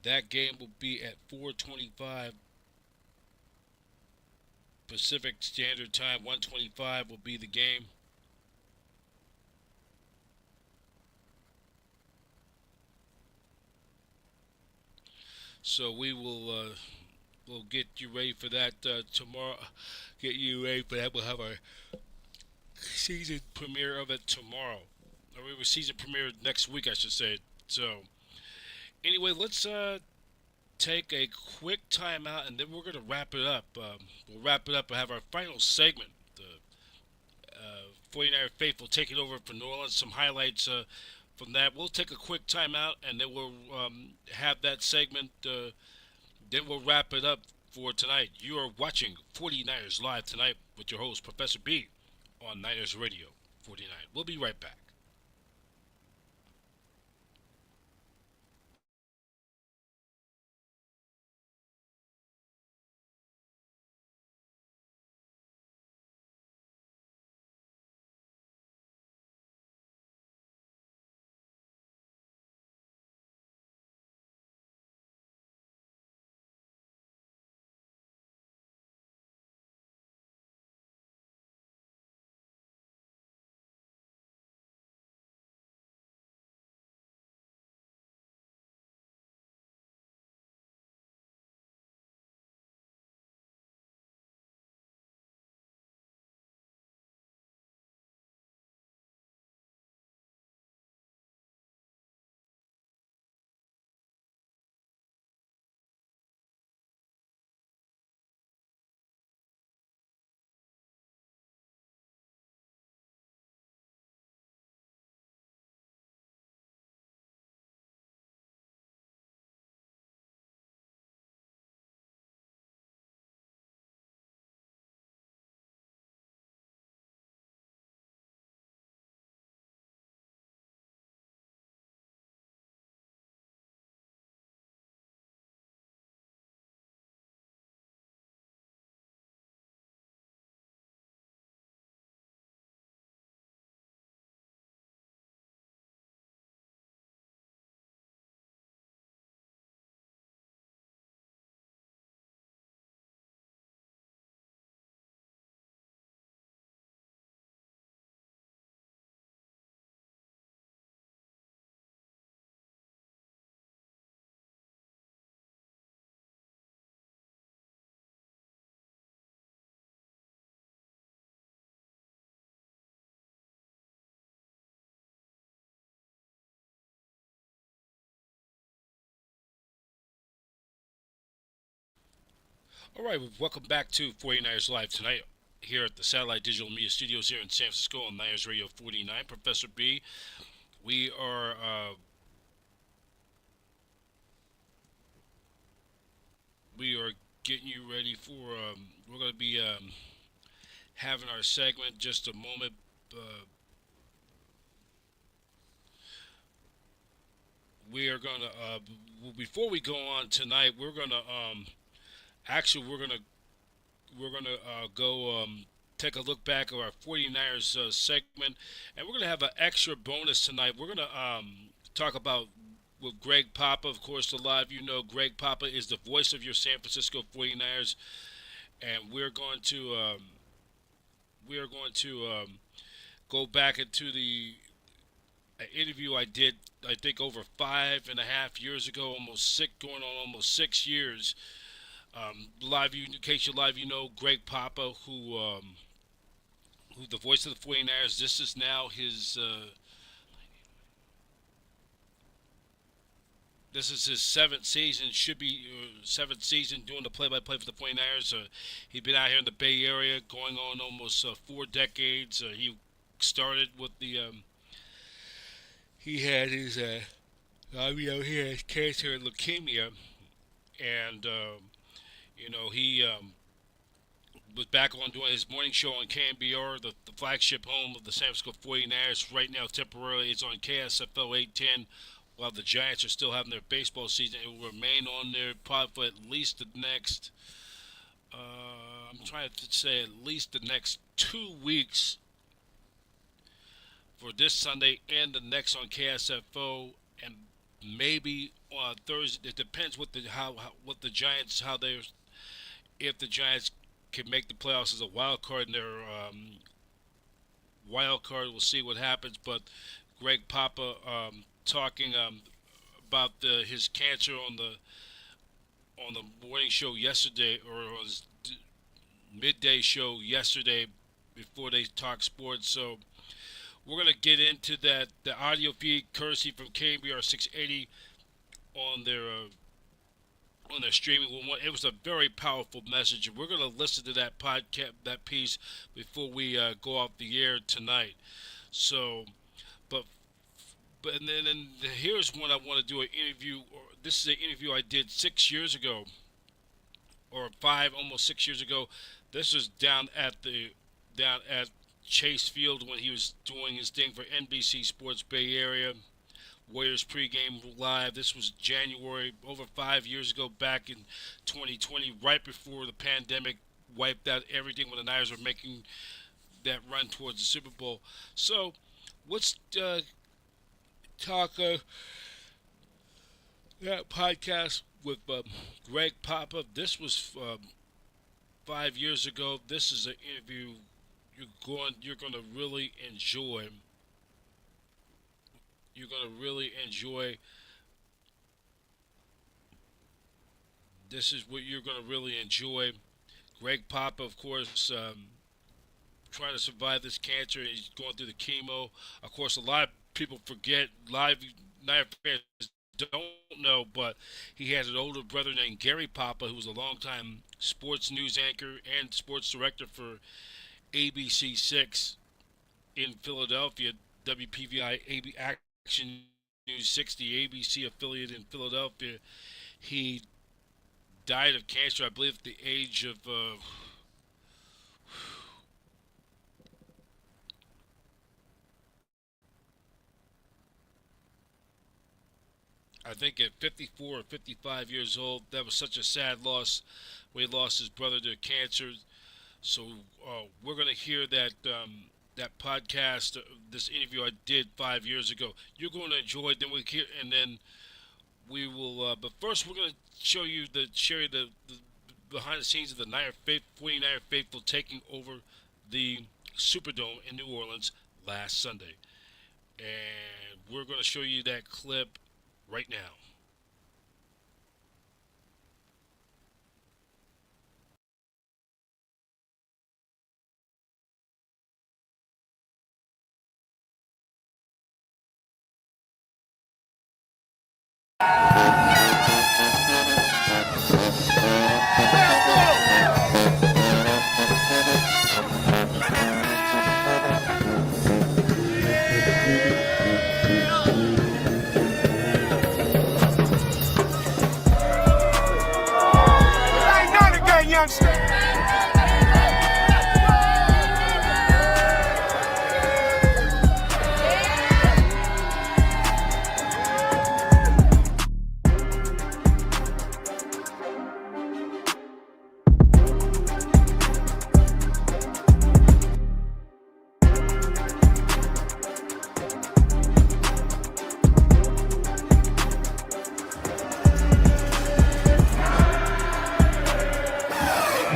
that game will be at 4:25 Pacific Standard Time. 1:25 will be the game. So we will we'll get you ready for that tomorrow. Get you ready for that. We'll have our season premiere of it tomorrow. Or we will season premiere next week, I should say. So anyway, let's take a quick time out, and then we're going to wrap it up. We'll wrap it up and have our final segment. The 49er Faithful taking over for New Orleans. Some highlights from that. We'll take a quick time out, and then we'll have that segment. Then we'll wrap it up for tonight. You are watching 49ers Live tonight with your host, Professor B, on Niners Radio 49. We'll be right back. All right, welcome back to 49ers Live tonight here at the Satellite Digital Media Studios here in San Francisco on Niners Radio 49. Professor B, we are getting you ready for. We're going to be having our segment just a moment. We are going to before we go on tonight, we're going to actually we're gonna go take a look back at our 49ers segment, and we're gonna have an extra bonus tonight. We're gonna talk about with Greg Papa. Of course, a lot of you know Greg Papa is the voice of your San Francisco 49ers, and we're going to go back into the interview I did, I think, over 5.5 years ago, going on almost 6 years. In case you live, you know Greg Papa, who the voice of the 49ers. This is now This is his seventh season, should be seventh season doing the play-by-play for the 49ers. He's been out here in the Bay Area going on almost 4 decades. He started with he had his, he has cancer and leukemia, and, he was back on doing his morning show on KNBR, the flagship home of the San Francisco 49ers. Right now, temporarily, it's on KSFL 810. While the Giants are still having their baseball season, it will remain on there probably for at least the next, I'm trying to say at least the next 2 weeks for this Sunday and the next on KSFO, and maybe on Thursday. It depends what what the Giants, if the Giants can make the playoffs as a wild card in their wild card. We'll see what happens. But Greg Papa talking about his cancer on the morning show yesterday, or on his midday show yesterday before they talk sports. So we're going to get into that, the audio feed courtesy from KBR 680 on their streaming. It was a very powerful message, and we're going to listen to that podcast, that piece, before we go off the air tonight. So, but and then here's one I want to do an interview. This is an interview I did 6 years ago, or almost 6 years ago. This was down at Chase Field when he was doing his thing for NBC Sports Bay Area. Warriors pregame live. This was January, over 5 years ago, back in 2020, right before the pandemic wiped out everything when the Niners were making that run towards the Super Bowl. So let's talk that podcast with Greg Papa. This was 5 years ago. This is an interview you're going to really enjoy. You're going to really enjoy. This is what you're going to really enjoy. Greg Papa, of course, trying to survive this cancer. He's going through the chemo. Of course, a lot of people forget, live Niner fans don't know, but he has an older brother named Gary Papa, who was a longtime sports news anchor and sports director for ABC 6 in Philadelphia, WPVI Action News 60, ABC affiliate in Philadelphia. He died of cancer, I believe, at the age of I think at 54 or 55 years old. That was such a sad loss when he lost his brother to cancer. So we're going to hear that that podcast, this interview I did 5 years ago. You're going to enjoy it. Then we will. But first, we're going to show you the behind the scenes of the 49er faithful taking over the Superdome in New Orleans last Sunday, and we're going to show you that clip right now.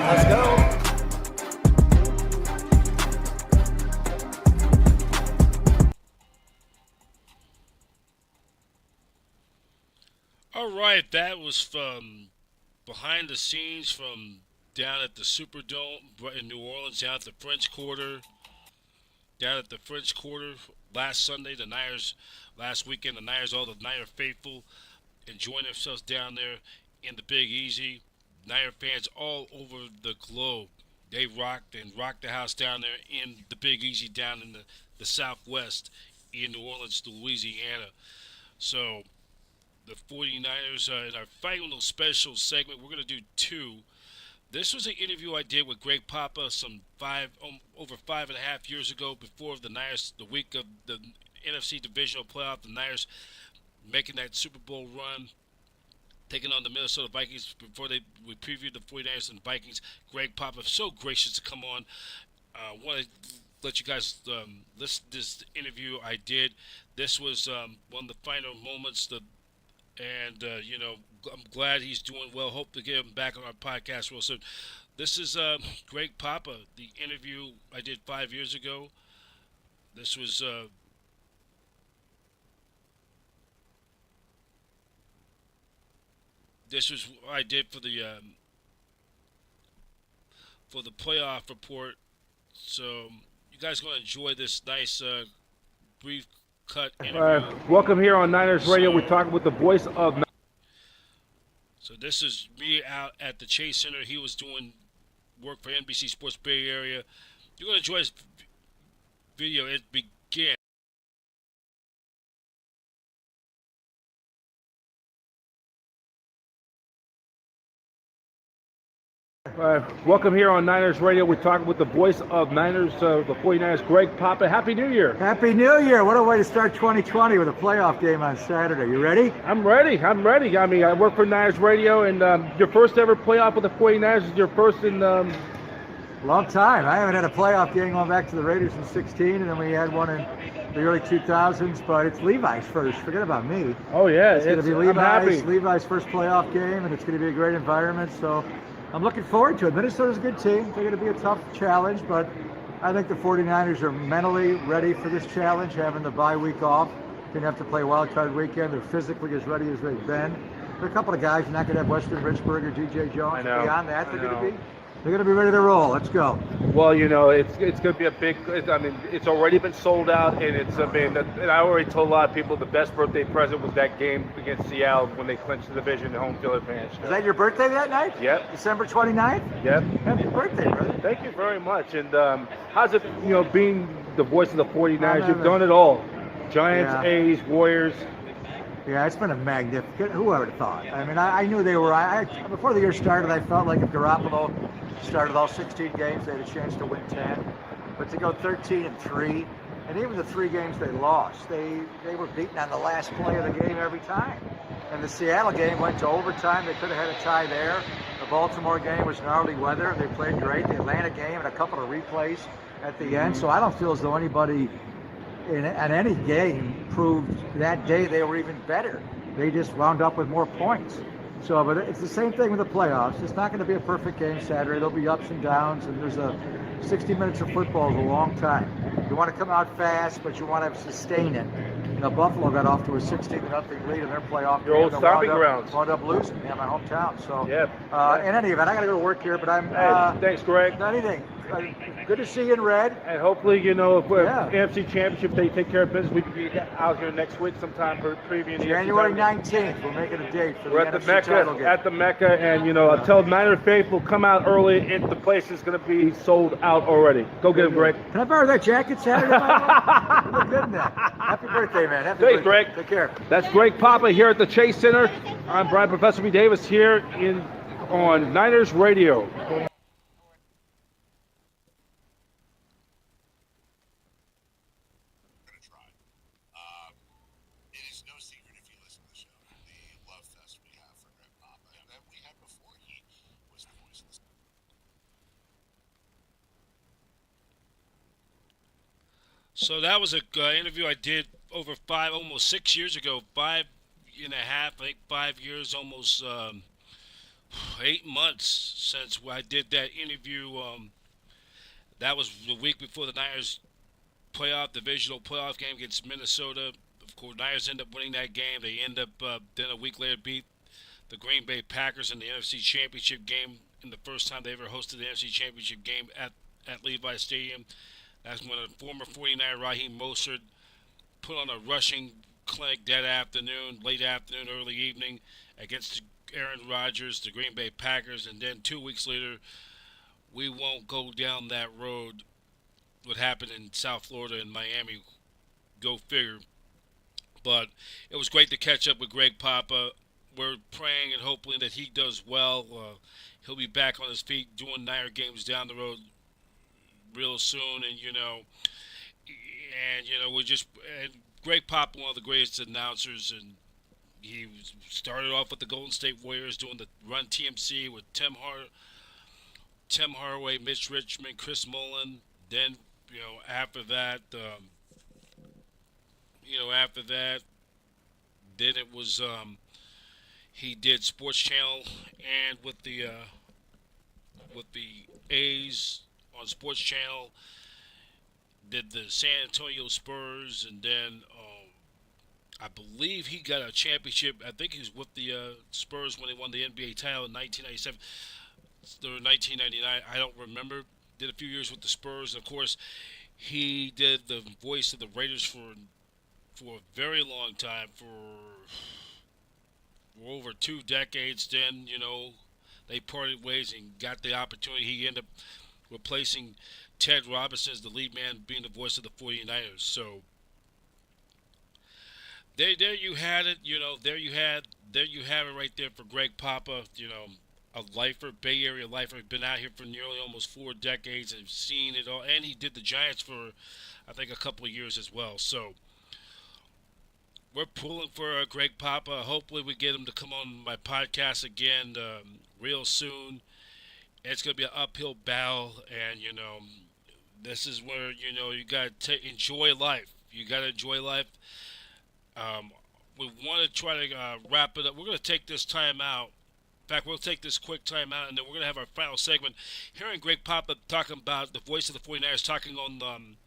Let's go. All right, that was from behind the scenes from down at the Superdome in New Orleans, down at the French Quarter. Down at the French Quarter last Sunday, the Niners, last weekend, the Niners, all the Niner faithful enjoying themselves down there in the Big Easy. Niner fans all over the globe, they rocked the house down there in the Big Easy down in the Southwest in New Orleans, Louisiana. So the 49ers, in our final special segment, we're going to do two. This was an interview I did with Greg Papa over 5.5 years ago, before the Niners, the week of the NFC divisional playoff, the Niners making that Super Bowl run, taking on the Minnesota Vikings. Before we previewed the 49ers and Vikings, Greg Papa, so gracious to come on. Want to let you guys listen to this interview I did. This was one of the final moments. I'm glad he's doing well. Hope to get him back on our podcast real soon. This is Greg Papa, the interview I did 5 years ago. This was what I did for the playoff report. So you guys are going to enjoy this nice brief cut interview. Welcome here on Niners Radio. We're talking with the voice of. So this is me out at the Chase Center. He was doing work for NBC Sports Bay Area. You're going to enjoy this video. It begins. Welcome here on Niners Radio. We're talking with the voice of Niners, the 49ers, Greg Papa. Happy New Year. Happy New Year. What a way to start 2020 with a playoff game on Saturday. You ready? I'm ready. I mean, I work for Niners Radio, and your first ever playoff with the 49ers is your first in... Long time. I haven't had a playoff game going back to the Raiders in 16, and then we had one in the early 2000s, but it's Levi's first. Forget about me. Oh, yeah. It's going to be Levi's first playoff game, and it's going to be a great environment, so I'm looking forward to it. Minnesota's a good team. They're going to be a tough challenge, but I think the 49ers are mentally ready for this challenge, having the bye week off. Didn't have to play wild card weekend. They're physically as ready as they've been. There are a couple of guys you're not going to have Weston Richburg or DJ Jones. I know. Beyond that, they're going to be ready to roll. Let's go. Well, it's going to be a big. It's already been sold out, and and I already told a lot of people the best birthday present was that game against Seattle when they clinched the division, the home field advantage. Is that your birthday that night? Yep. December 29th? Yep. Happy birthday, brother. Thank you very much. And how's it, being the voice of the 49ers? You've done it all. Giants, Yeah. A's, Warriors. Yeah, it's been a magnificent. Who would have thought? I mean, I knew they were. Before the year started, I felt like if Garoppolo started all 16 games, they had a chance to win 10. But to go 13-3, and even the 3 games they lost, they were beaten on the last play of the game every time. And the Seattle game went to overtime. They could have had a tie there. The Baltimore game was gnarly weather. They played great. The Atlanta game and a couple of replays at the end. So I don't feel as though anybody in any game proved that day they were even better. They just wound up with more points. So, but it's the same thing with the playoffs. It's not going to be a perfect game Saturday. There'll be ups and downs, and there's 60 minutes of football is a long time. You want to come out fast, but you want to sustain it. Buffalo got off to a 16-0 lead in their playoff. Your old stomping grounds. Wound up losing. Yeah, my hometown. So, yeah. In any event, I got to go to work here, but I'm. Thanks, Greg. Not anything. Good to see you in red. And hopefully, if we're AFC Championship, they take care of business. We can be out here next week sometime for previewing the January 19th. We're making a date for We're the at the NFC Mecca. title game. At the Mecca, and I tell Niner faithful, come out early. The place is going to be sold out already. Go get them, Greg. Can I borrow that jacket Saturday? You look good in that. Happy birthday, man. Happy Thanks, birthday. Greg. Take care. That's Greg Papa here at the Chase Center. I'm Brian Professor B. Davis here on Niners Radio. So that was an interview I did over almost 6 years ago, 5.5, I think 5 years, almost 8 months since I did that interview. That was the week before the Niners divisional playoff game against Minnesota. Of course, Niners end up winning that game. They end up then a week later beat the Green Bay Packers in the NFC Championship game, in the first time they ever hosted the NFC Championship game at Levi Stadium. That's when a former 49er, Raheem Mostert, put on a rushing clinic that afternoon, late afternoon, early evening, against Aaron Rodgers, the Green Bay Packers, and then 2 weeks later, we won't go down that road. What happened in South Florida and Miami, go figure. But it was great to catch up with Greg Papa. We're praying and hoping that he does well. He'll be back on his feet doing Niner games down the road real soon, we're just and Greg Pop, one of the greatest announcers, and he started off with the Golden State Warriors doing the Run TMC with Tim Hardaway, Mitch Richmond, Chris Mullen. Then after that, after that, then it was he did Sports Channel and with the A's on Sports Channel, did the San Antonio Spurs, and then I believe he got a championship. I think he was with the Spurs when they won the NBA title in 1997 or 1999. I don't remember. Did a few years with the Spurs. And of course, he did the voice of the Raiders for a very long time, for over 2 decades. Then they parted ways and got the opportunity. He ended up replacing Ted Robinson as the lead man, being the voice of the 49ers. So there you had it. There you have it right there for Greg Papa. A lifer, Bay Area lifer, been out here for nearly almost 4 decades and seen it all. And he did the Giants for, I think, a couple of years as well. So we're pulling for Greg Papa. Hopefully we get him to come on my podcast again real soon. It's going to be an uphill battle, and this is where you got to enjoy life. You got to enjoy life. We want to try to wrap it up. We're going to take this time out. In fact, we'll take this quick time out, and then we're going to have our final segment. Hearing Greg Papa talking about the voice of the 49ers, talking on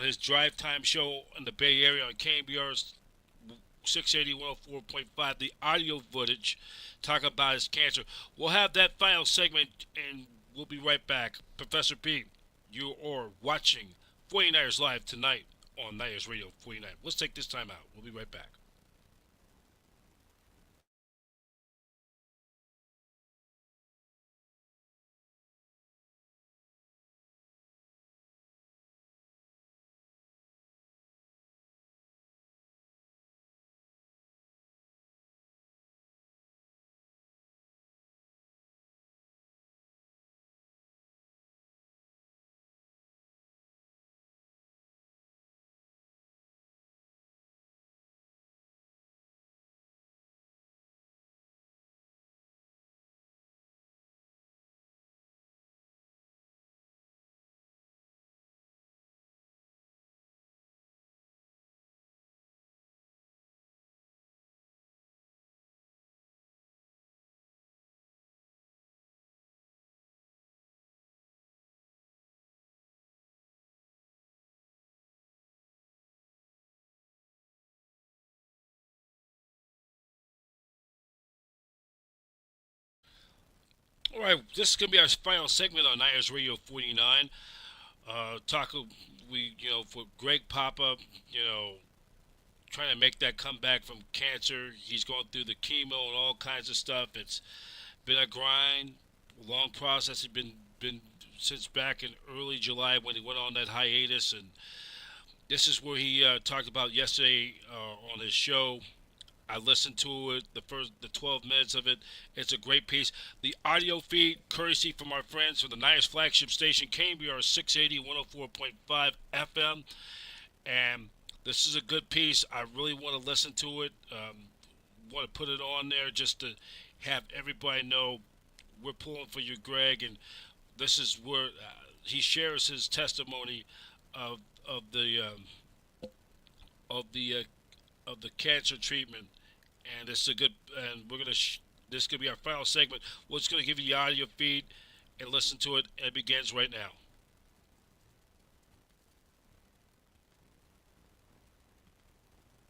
his drive time show in the Bay Area on KBR's 680 104.5, the audio footage, talking about his cancer. We'll have that final segment, and we'll be right back. Professor P, you are watching 49ers Live tonight on Niners Radio 49. Let's take this time out. We'll be right back. All right, this is going to be our final segment on Niners Radio 49. For Greg Papa, trying to make that comeback from cancer. He's going through the chemo and all kinds of stuff. It's been a grind, a long process. It's been since back in early July when he went on that hiatus, and this is where he talked about yesterday on his show. I listened to it, the 12 minutes of it. It's a great piece. The audio feed, courtesy from our friends from the Niners flagship station, KBR 680 104.5 FM. And this is a good piece. I really want to listen to it. Want to put it on there just to have everybody know we're pulling for you, Greg. And this is where he shares his testimony of the cancer treatment. And this is a good, and we're gonna. This could be our final segment. We're just gonna give you the audio feed and listen to it. And it begins right now.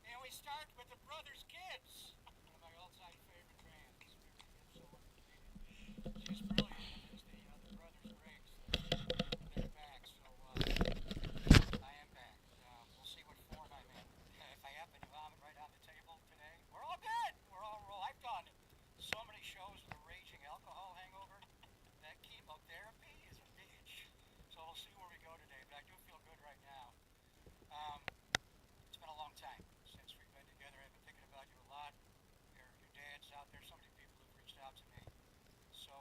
And we start with the brothers' kids. One of my all-time favorite bands. She's brilliant. It's the brothers' Briggs. They're back, so I am back. We'll see what form I'm in. If I happen to vomit heads out there. So many people have reached out to me. So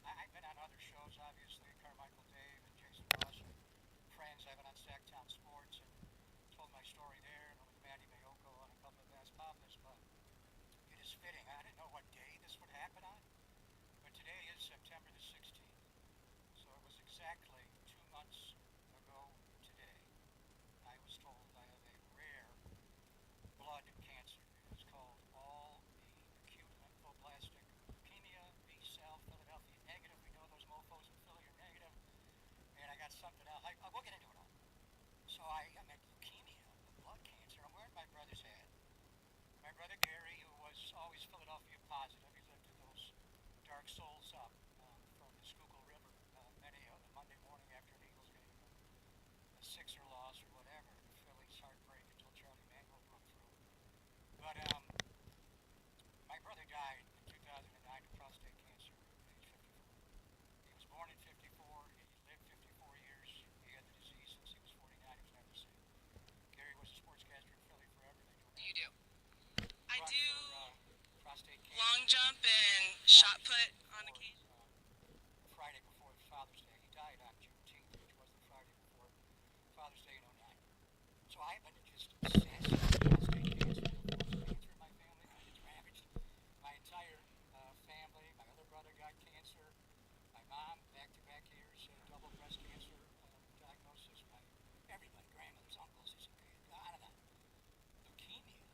I've been on other shows, obviously, Carmichael Dave and Jason Ross, and friends. I've been on Sacktown Sports and told my story there, and with Matty Mayoko on a couple of Vast Papas, but it is fitting. I didn't know what day this would happen on, but today is September the 16th. So it was exactly 2 months ago today. I was told I have a rare blood cancer. It's called all the acute lymphoblastic leukemia, B cell, Philadelphia negative. We know those mofos in Philly are negative. And I got something else. We'll get into it all. So I'm at leukemia, blood cancer. I'm wearing my brother's hat. My brother Gary, who was always Philadelphia positive, he lifted those dark souls up from the Schuylkill River many a Monday morning after an Eagles game, a Sixer loss or whatever. The Phillies heartbreak until Charlie Manuel broke through. But my brother died in 2009 of prostate cancer at age 54. He was born in 54. He lived 54 years. He had the disease since he was 49. He was never sick. Gary was a sportscaster in Philly forever. You do. I do prostate cancer. long jump and shot put on occasion. Friday before Father's Day. He died on Juneteenth, which was the Friday before Father's Day in 09. So I've been just obsessed with prostate cancer. Cancer in my family. It's ravaged my entire family. My other brother got cancer. My mom, back-to-back years, double breast cancer diagnosis. Everybody, grandmothers, uncles, on and on. Leukemia.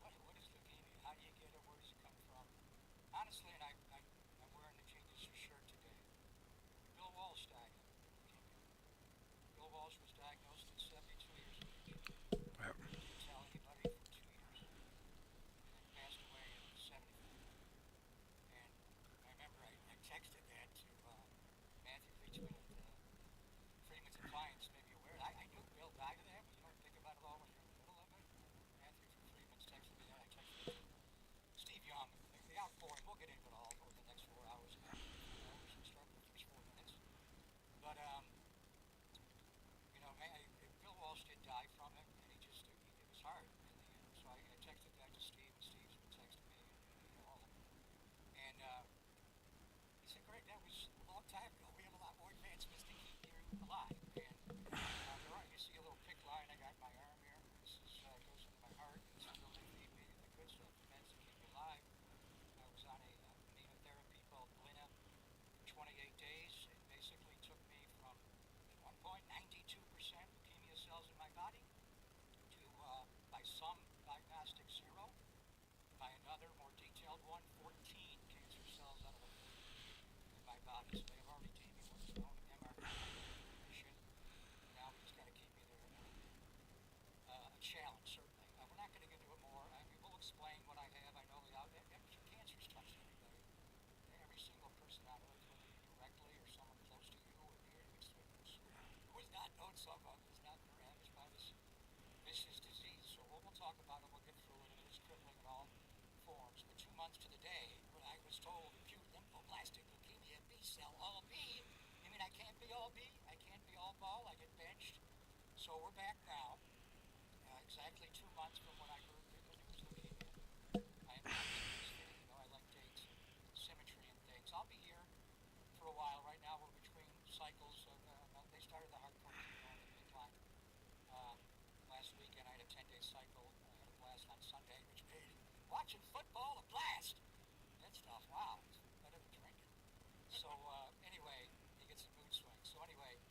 What is leukemia? How do you get it? Where does it come from? Honestly, and I'm wearing the Genius shirt today. Bill Walsh died of leukemia. Bill Walsh was diagnosed at 72 years of age. Didn't tell anybody for 2 years. And then passed away at 74. And I remember I texted that to Matthew Leachman at Freeman's Appliance, maybe aware. I knew Bill died of that, but you don't think about it all when you're in the middle of it. Matthew from Freeman's texted me that. I texted Steve Young, the outpouring. We'll get into it all over the next 4 hours. And start with the first 4 minutes. But you know, Bill Walsh did die from it, and it was hard in the end. So I texted that to Steve, and Steve's been texting me, and all of them. And he said, "Greg, that was a long time ago. We have a lot more advancements to keep you alive." And you see a little PICC line I got in my arm here. This goes into my heart. This is where they feed me the good stuff, the meds to keep me alive. I was on a immunotherapy called Blina for 28 days. It basically took me from, at one point, 92% leukemia cells in my body to, by some diagnostic, 0. By another, more detailed one, 14 cancer cells out of a in my body. So they've already taken me what's known as MRD remission. Now we just got to keep me there. A challenge, certainly. We're not going to get into it more. I mean, we'll explain what I have. I know cancer's touched everybody. Every single person on earth, whether you directly or someone close to you or near you, who has not known someone who's not been ravaged by this vicious disease. So we'll talk about it. We'll get through it. It is crippling in all forms. But 2 months to the day, when I was told acute lymphoblastic leukemia, B cell, all B. I mean, I can't be all B. I can't be all ball. I get benched. So we're back now. Exactly 2 months from when I heard the news leukemia. I am not fitting, you know, I like dates, symmetry and things. I'll be here for a while. Right now we're between cycles of, they started the hard protein on the incline. Last weekend I had a 10-day cycle. I had a blast on Sunday, which made watching football a blast. That stuff, wow, it's better than drinking. So anyway, you get some mood swings. So anyway,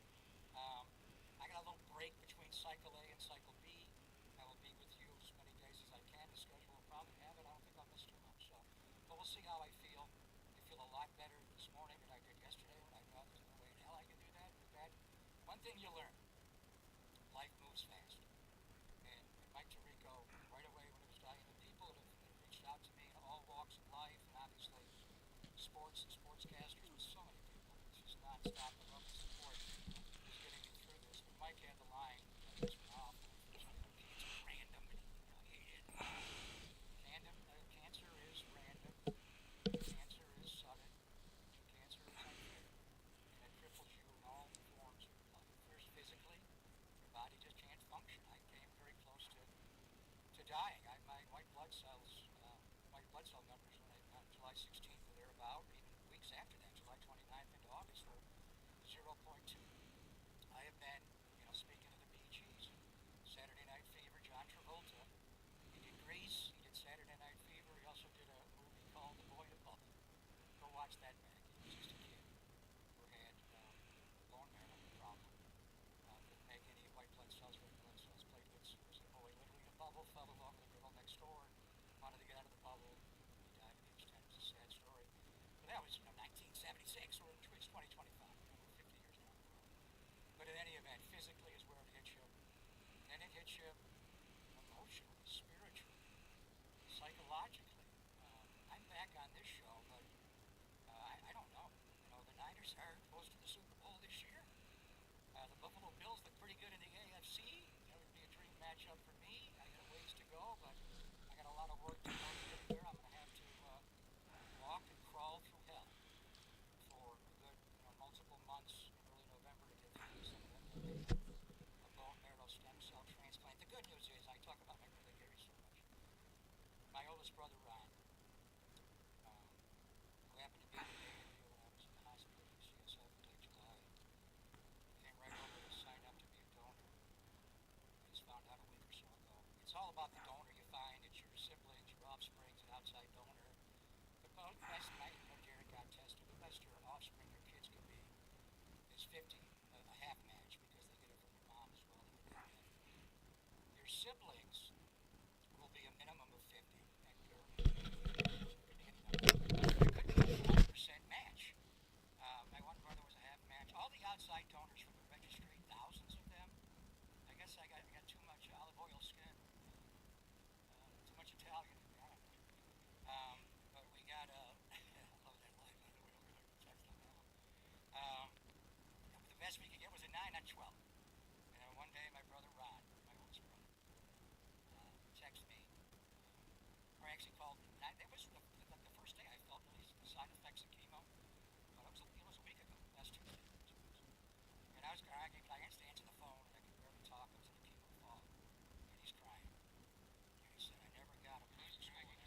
I got a little break between cycle A and cycle B. I will be with you as many days as I can. The schedule will probably have it. I don't think I'll miss too much. So, but we'll see how I feel. I feel a lot better this morning than I did yesterday when I thought there's no way in hell I can do that. With that, one thing you learn, life moves fast. And Mike Tirico, right away when he was dying, the people that have reached out to me in all walks of life, and obviously sports and sportscasters, with so many people, it's just nonstop. The love and support is getting me through this. But Mike had the line that was off. It's random, and he hated it. Cancer is random. Cancer is sudden. Cancer is unfair. And it cripples you in all forms of life. First, physically, your body just can't function. I came very close to dying. My white blood cell numbers when I point two. I have been, speaking of the Bee Gees, Saturday Night Fever, John Travolta. He did Grease. He did Saturday Night Fever. He also did a movie called The Boy in the Bubble. Go watch that back. He was just a kid who had bone marrow problem. Didn't make any white blood cells, red blood cells, platelets. He was a boy literally in a bubble, fell in love with a girl next door, wanted to get out of the bubble. He died at age 10. It's a sad story. But that was, 1976. We're in 2025, 50 years down the road. But in any event, physically is where it hits you. Then it hits you emotionally, spiritually, psychologically. I'm back on this show, but I don't know. The Niners are close to the Super Bowl this year. The Buffalo Bills look pretty good in the AFC. That would be a dream matchup for me. I got a ways to go, but I got a lot of work to do to get there. I'm going to have to walk and crawl through hell for a good, multiple months in early November to get through some of that a bone marrow stem cell transplant. The good news is I talk about my brother Gary so much. My oldest brother Ron, who happened to be in the Navy when I was in the hospital at UCSF in late July, came right over to sign up to be a donor. I just found out a week or so ago. It's all about the donor you find. It's your siblings, your offspring, an outside donor. The best night, Jared got tested, the best your offspring, your kids can be is 50, a half match, because they get it from their mom as well. Your siblings will be a minimum of 50, and your 100% match. My one brother was a half match. All the outside donors from the registry, thousands of them. I guess I got too much olive oil skin, too much Italian in me. I don't know. But we got I love that line. By the way, I'm gonna text on that one. The best we could get was a 9 on 12. And then one day, my brother Ron, my oldest brother, texted me, or actually called me. That was the first day I felt really the side effects of chemo. But it was a week ago, last Tuesday. And I was crying, but I had to answer the phone, and I could barely talk. I was in the chemo fog. And he's crying. And he said, I never got a place to school.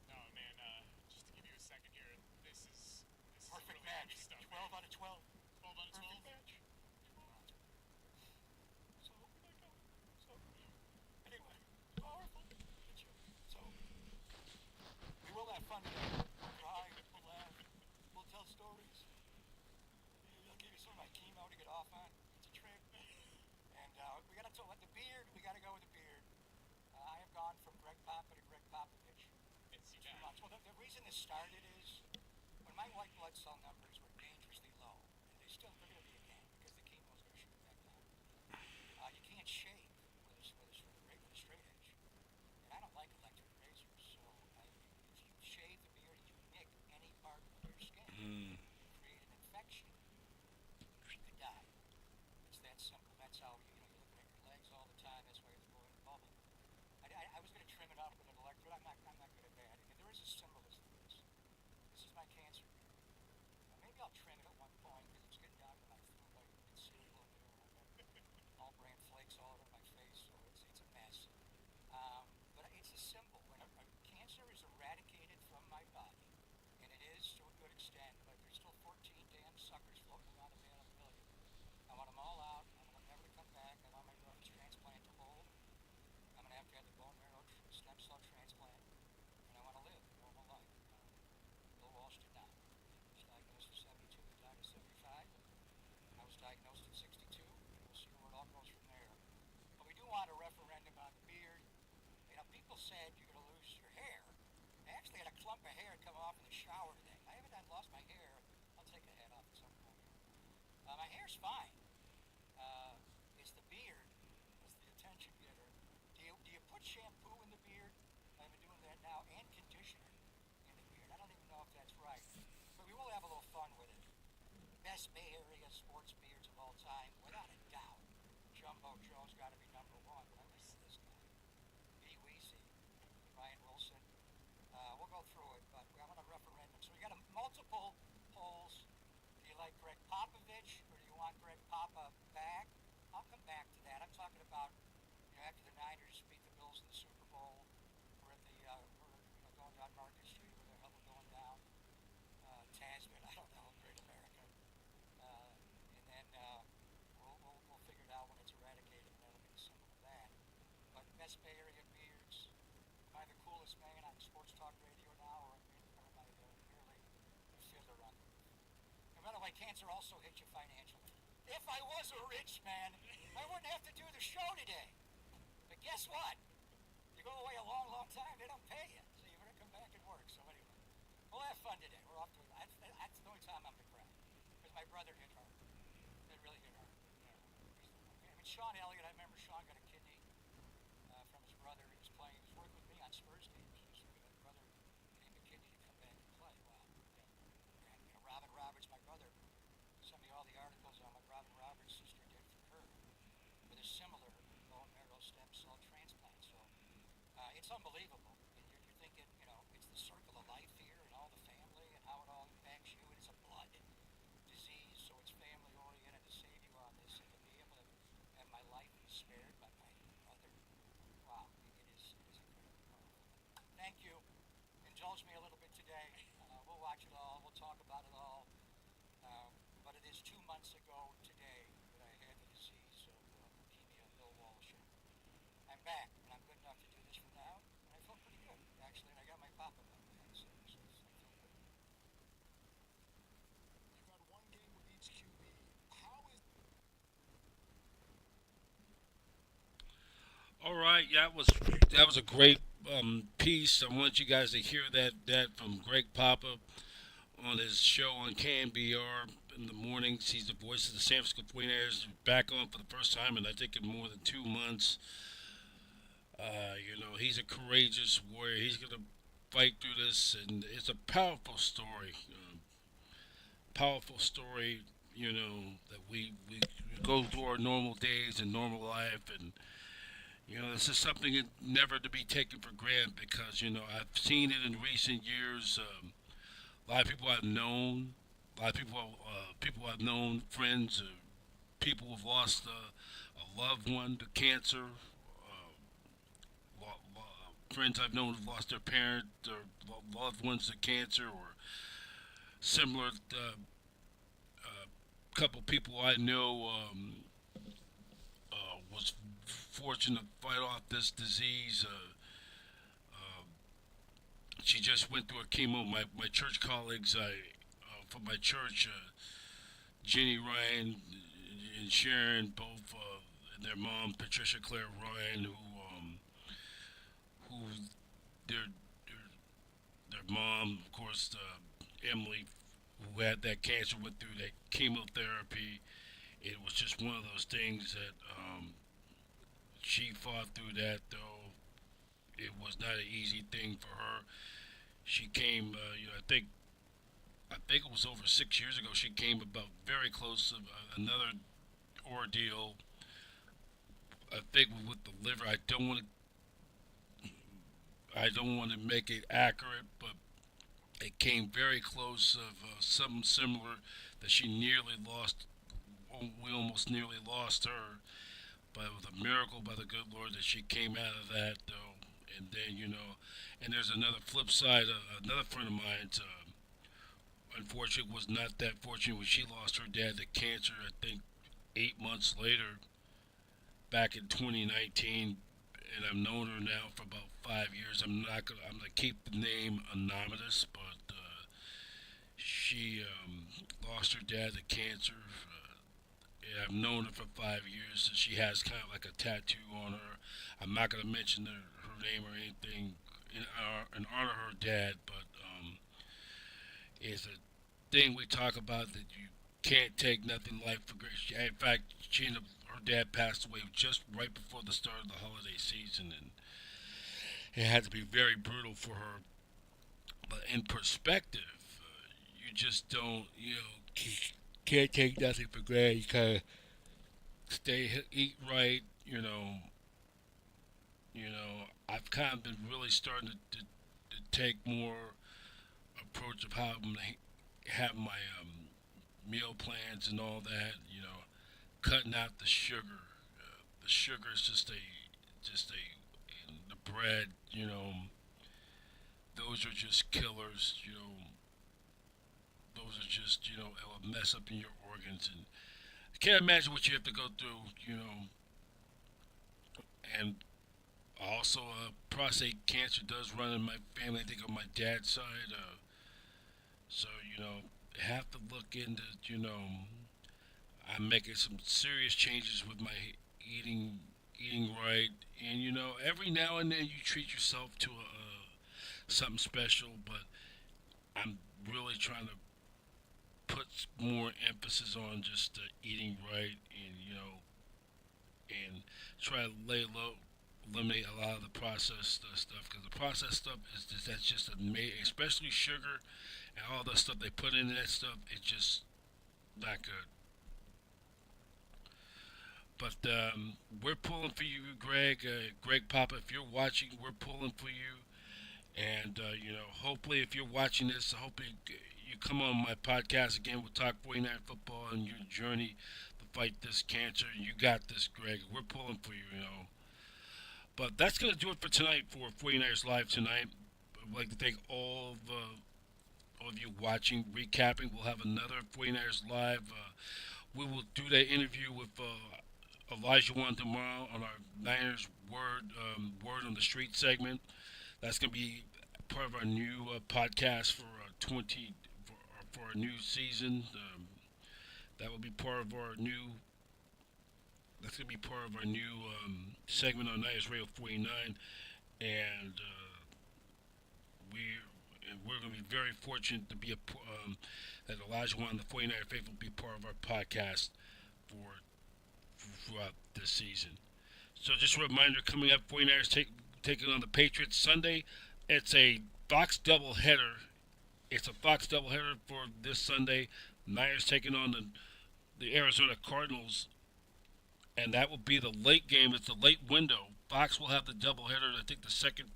No, man, just to give you a second here, this is Perfect really match. heavy stuff. 12 out of 12. 12 out of 12? Perfect match. So, where'd that go? So, anyway, powerful. So, we will have fun today. We'll cry, we'll laugh, we'll tell stories. I'll give you some of my chemo to get off on. It's a trip. And we got to talk about the beard. We got to go with the beard. I have gone from Greg Papa to Greg Popovich. It's 2 months. Well, the reason this started is when my white blood cell numbers were dangerously low, and they're going to be again because the chemo is going to shoot it back down. You can't shave with a straight edge, and I don't like electric razors. So if you shave the beard and you nick any part of your skin, you create an infection. You could die. It's that simple. That's how you're looking at your legs all the time. That's why you're going bubble. I was going to trim it up with an electrode. I'm not good at that. And there is a symbolism to this. This is my cancer beard. Maybe I'll trim it at one point because it's getting down to my food like it's cereal in there. And I've got all bran flakes all over my face, so it's a mess. But it's a symbol. When cancer is eradicated from my body, and it is to a good extent, but there's still 14 damn suckers floating around a man of a million. I want them all out. I want them never to come back. I want my brother's transplant to hold. I'm going to have the bone marrow stem cell transplant, and I want to live a normal life. Bill Walsh did not. He was diagnosed at 72, he died at 75. I was diagnosed at 62, and we'll see where it all goes from there. But we do want a referendum on the beard. People said you're going to lose your hair. I actually had a clump of hair come off in the shower today. I haven't lost my hair. I'll take a head off at some point. My hair's fine. It's the beard. It's the attention getter. Do you put shampoo in the beard? I've been doing that now, and conditioner in the beard. I don't even know if that's right. But we will have a little fun with it. Best Bay Area sports beards of all time, without a doubt. Jumbo Joe's got to be number one, but I miss this guy. B. Weezy, Ryan Wilson. We'll go through it, but I want a referendum. So we got multiple polls. Do you like Greg Popovich, or do you want Greg Papa back? I'll after the Niners beat the Bills in the Super Bowl, we're at the going down Market Street with a couple going down Tasman. I don't know, Great America, and then we'll figure it out when it's eradicated, and that'll be the symbol of that. But best Bay Area beers. Am I the coolest man on sports talk radio now, or am I merely a fiddler on the roof? And by the way, cancer also hits you financially. If I was a rich man, I wouldn't have to do the show today. But guess what? You go away a long, long time, they don't pay you. So you better come back and work. So anyway, we'll have fun today. We're off to it. That's the only time I'm going to cry. Because my brother hit hard. It really hit hard. I mean, Sean Elliott, I remember Sean got a kidney from his brother. He was playing, he was working with me on Spurs games. So my brother gave him a kidney to come back and play. Wow. And Robin Roberts, my brother, sent me all the articles on what Robin Roberts' sister did for her with a similar bone marrow stem cell transplant. So it's unbelievable. And you're thinking, it's the circle of life here and all the family and how it all impacts you. And it's a blood disease, so it's family oriented to save you on this and to be able to have my life spared by my mother. Wow, it is incredibly powerful. Thank you. Indulge me a little bit today. We'll watch it all. We'll talk about it all. But it is 2 months ago today that I had the disease of leukemia in Millwall. I'm back, and I'm good enough to do this for now. And I feel pretty good, actually. And I got my pop-up back, so I feel good. You've had one game with each QB. How is All right, yeah, that was a great piece. I want you guys to hear that from Greg Papa on his show on KNBR in the mornings. He's the voice of the San Francisco 49ers, back on for the first time in I think in more than 2 months. He's a courageous warrior. He's gonna fight through this, and it's a powerful story. Powerful story. That we go through our normal days and normal life, and this is something that never to be taken for granted because I've seen it in recent years. A lot of people I've known, people I've known, friends, people who've lost a loved one to cancer. Friends I've known who've lost their parent or loved ones to cancer, or similar. Couple people I know was fortunate to fight off this disease. She just went through a chemo. My church colleagues, from my church, Jenny Ryan and Sharon, both, and their mom Patricia Claire Ryan, who their their mom, of course, Emily, who had that cancer, went through that chemotherapy. It was just one of those things that she fought through that, though. It was not an easy thing for her. She came, I think it was over 6 years ago. She came about very close to another ordeal. I think with the liver. I don't want to make it accurate, but it came very close of something similar that she nearly lost. We almost nearly lost her, but it was a miracle by the good Lord that she came out of that, though. And then, and there's another flip side. Another friend of mine, unfortunately, was not that fortunate when she lost her dad to cancer. I think 8 months later, back in 2019, and I've known her now for about 5 years. I'm gonna keep the name anonymous, but she lost her dad to cancer. And I've known her for 5 years, and she has kind of like a tattoo on her. I'm not gonna mention her name or anything in honor of her dad, but it's a thing we talk about that you can't take nothing life for granted. In fact, her dad passed away just right before the start of the holiday season, and it had to be very brutal for her. But in perspective, you just don't, can't take nothing for granted. You kind of eat right, I've kind of been really starting to take more approach of how I'm going to have my meal plans and all that, cutting out the sugar. The sugar is just just and the bread, those are just killers. Those are just, it will mess up in your organs. And I can't imagine what you have to go through, and also prostate cancer does run in my family. I think on my dad's side. So, have to look into, I'm making some serious changes with my eating right, and every now and then you treat yourself to something special, but I'm really trying to put more emphasis on just eating right, and and try to lay low, eliminate a lot of the processed stuff, because the processed stuff that's just amazing, especially sugar and all the stuff they put in that stuff. It's just not good. But we're pulling for you, Greg. Greg Papa, if you're watching, we're pulling for you. And, hopefully, if you're watching this, hopefully you come on my podcast again. We'll talk 49 football and your journey to fight this cancer. You got this, Greg. We're pulling for you. But that's going to do it for tonight for 49ers Live tonight. I'd like to thank all of you watching, recapping. We'll have another 49ers Live. We will do that interview with Elijah Wan tomorrow on our Niners Word on the Street segment. That's going to be part of our new podcast for 20 for our new season. That will be part of our new. That's going to be part of our new segment on Niners Radio 49, and we're going to be very fortunate to be that Elijah Wan, the 49er faith, will be part of our podcast throughout this season. So just a reminder, coming up, 49ers taking on the Patriots Sunday. It's a Fox doubleheader. It's a Fox doubleheader for this Sunday. Niners taking on the Arizona Cardinals, and that will be the late game. It's the late window. Fox will have the doubleheader. I think the second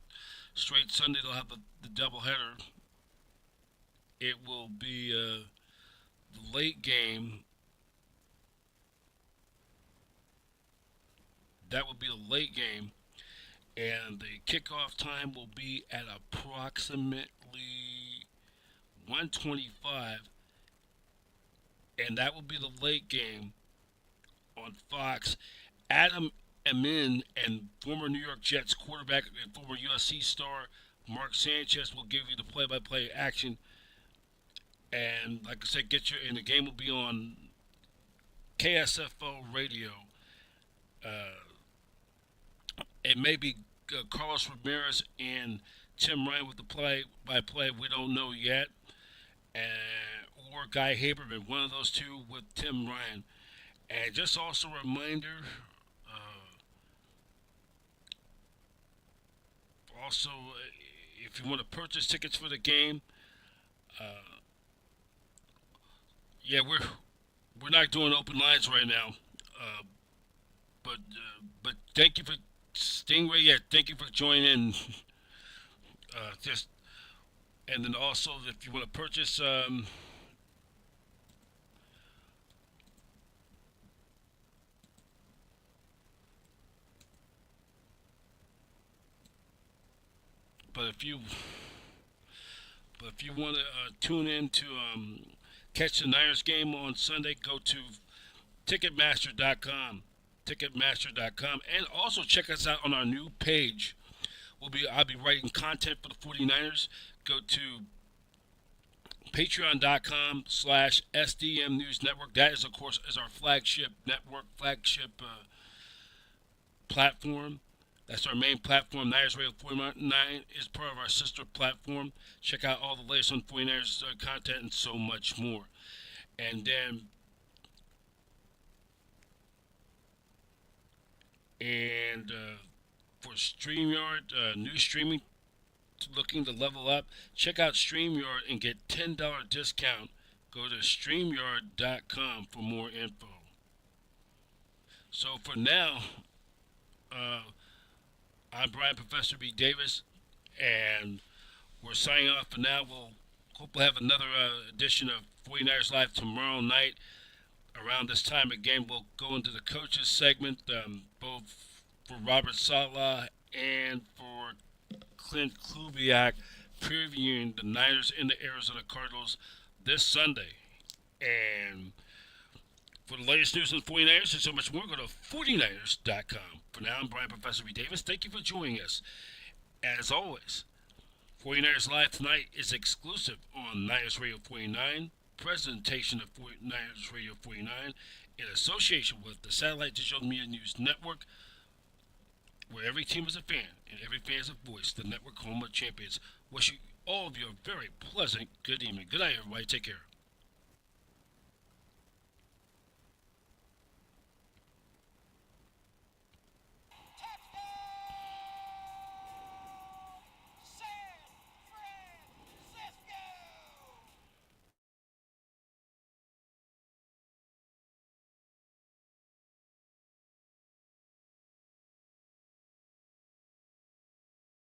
straight Sunday they'll have the doubleheader. It will be the late game. That will be the late game, and the kickoff time will be at approximately 1:25, and that will be the late game on Fox. Adam Amin and former New York Jets quarterback and former USC star Mark Sanchez will give you the play-by-play action. And like I said, and the game will be on KSFO radio. It may be Carlos Ramirez and Tim Ryan with the play-by-play. We don't know yet. Or Guy Haberman, one of those two with Tim Ryan. And just also a reminder, if you want to purchase tickets for the game, we're not doing open lines right now. But thank you for Stingray. Yeah, thank you for joining in. And then also if you want to purchase. But if you want to tune in to catch the Niners game on Sunday, go to Ticketmaster.com, and also check us out on our new page. I'll be writing content for the 49ers. Go to Patreon.com/SDM News Network. That is, of course, our flagship network, platform. That's our main platform. Niners Radio 49 is part of our sister platform. Check out all the latest on 49ers content and so much more. And then, for StreamYard, new streaming, looking to level up, check out StreamYard and get $10 discount. Go to StreamYard.com for more info. So for now, I'm Brian Professor B. Davis, and we're signing off for now. We'll hopefully have another edition of 49ers Live tomorrow night around this time. Again, we'll go into the coaches segment, both for Robert Saleh and for Clint Kubiak, previewing the Niners and the Arizona Cardinals this Sunday. And for the latest news on the 49ers and so much more, go to 49ers.com. For now, I'm Brian Professor B. Davis. Thank you for joining us. As always, 49ers Live tonight is exclusive on Niners Radio 49, presentation of 49ers Radio 49, in association with the Satellite Digital Media News Network, where every team is a fan and every fan is a voice, the network home of champions. Wish you all of you a very pleasant good evening. Good night, everybody. Take care.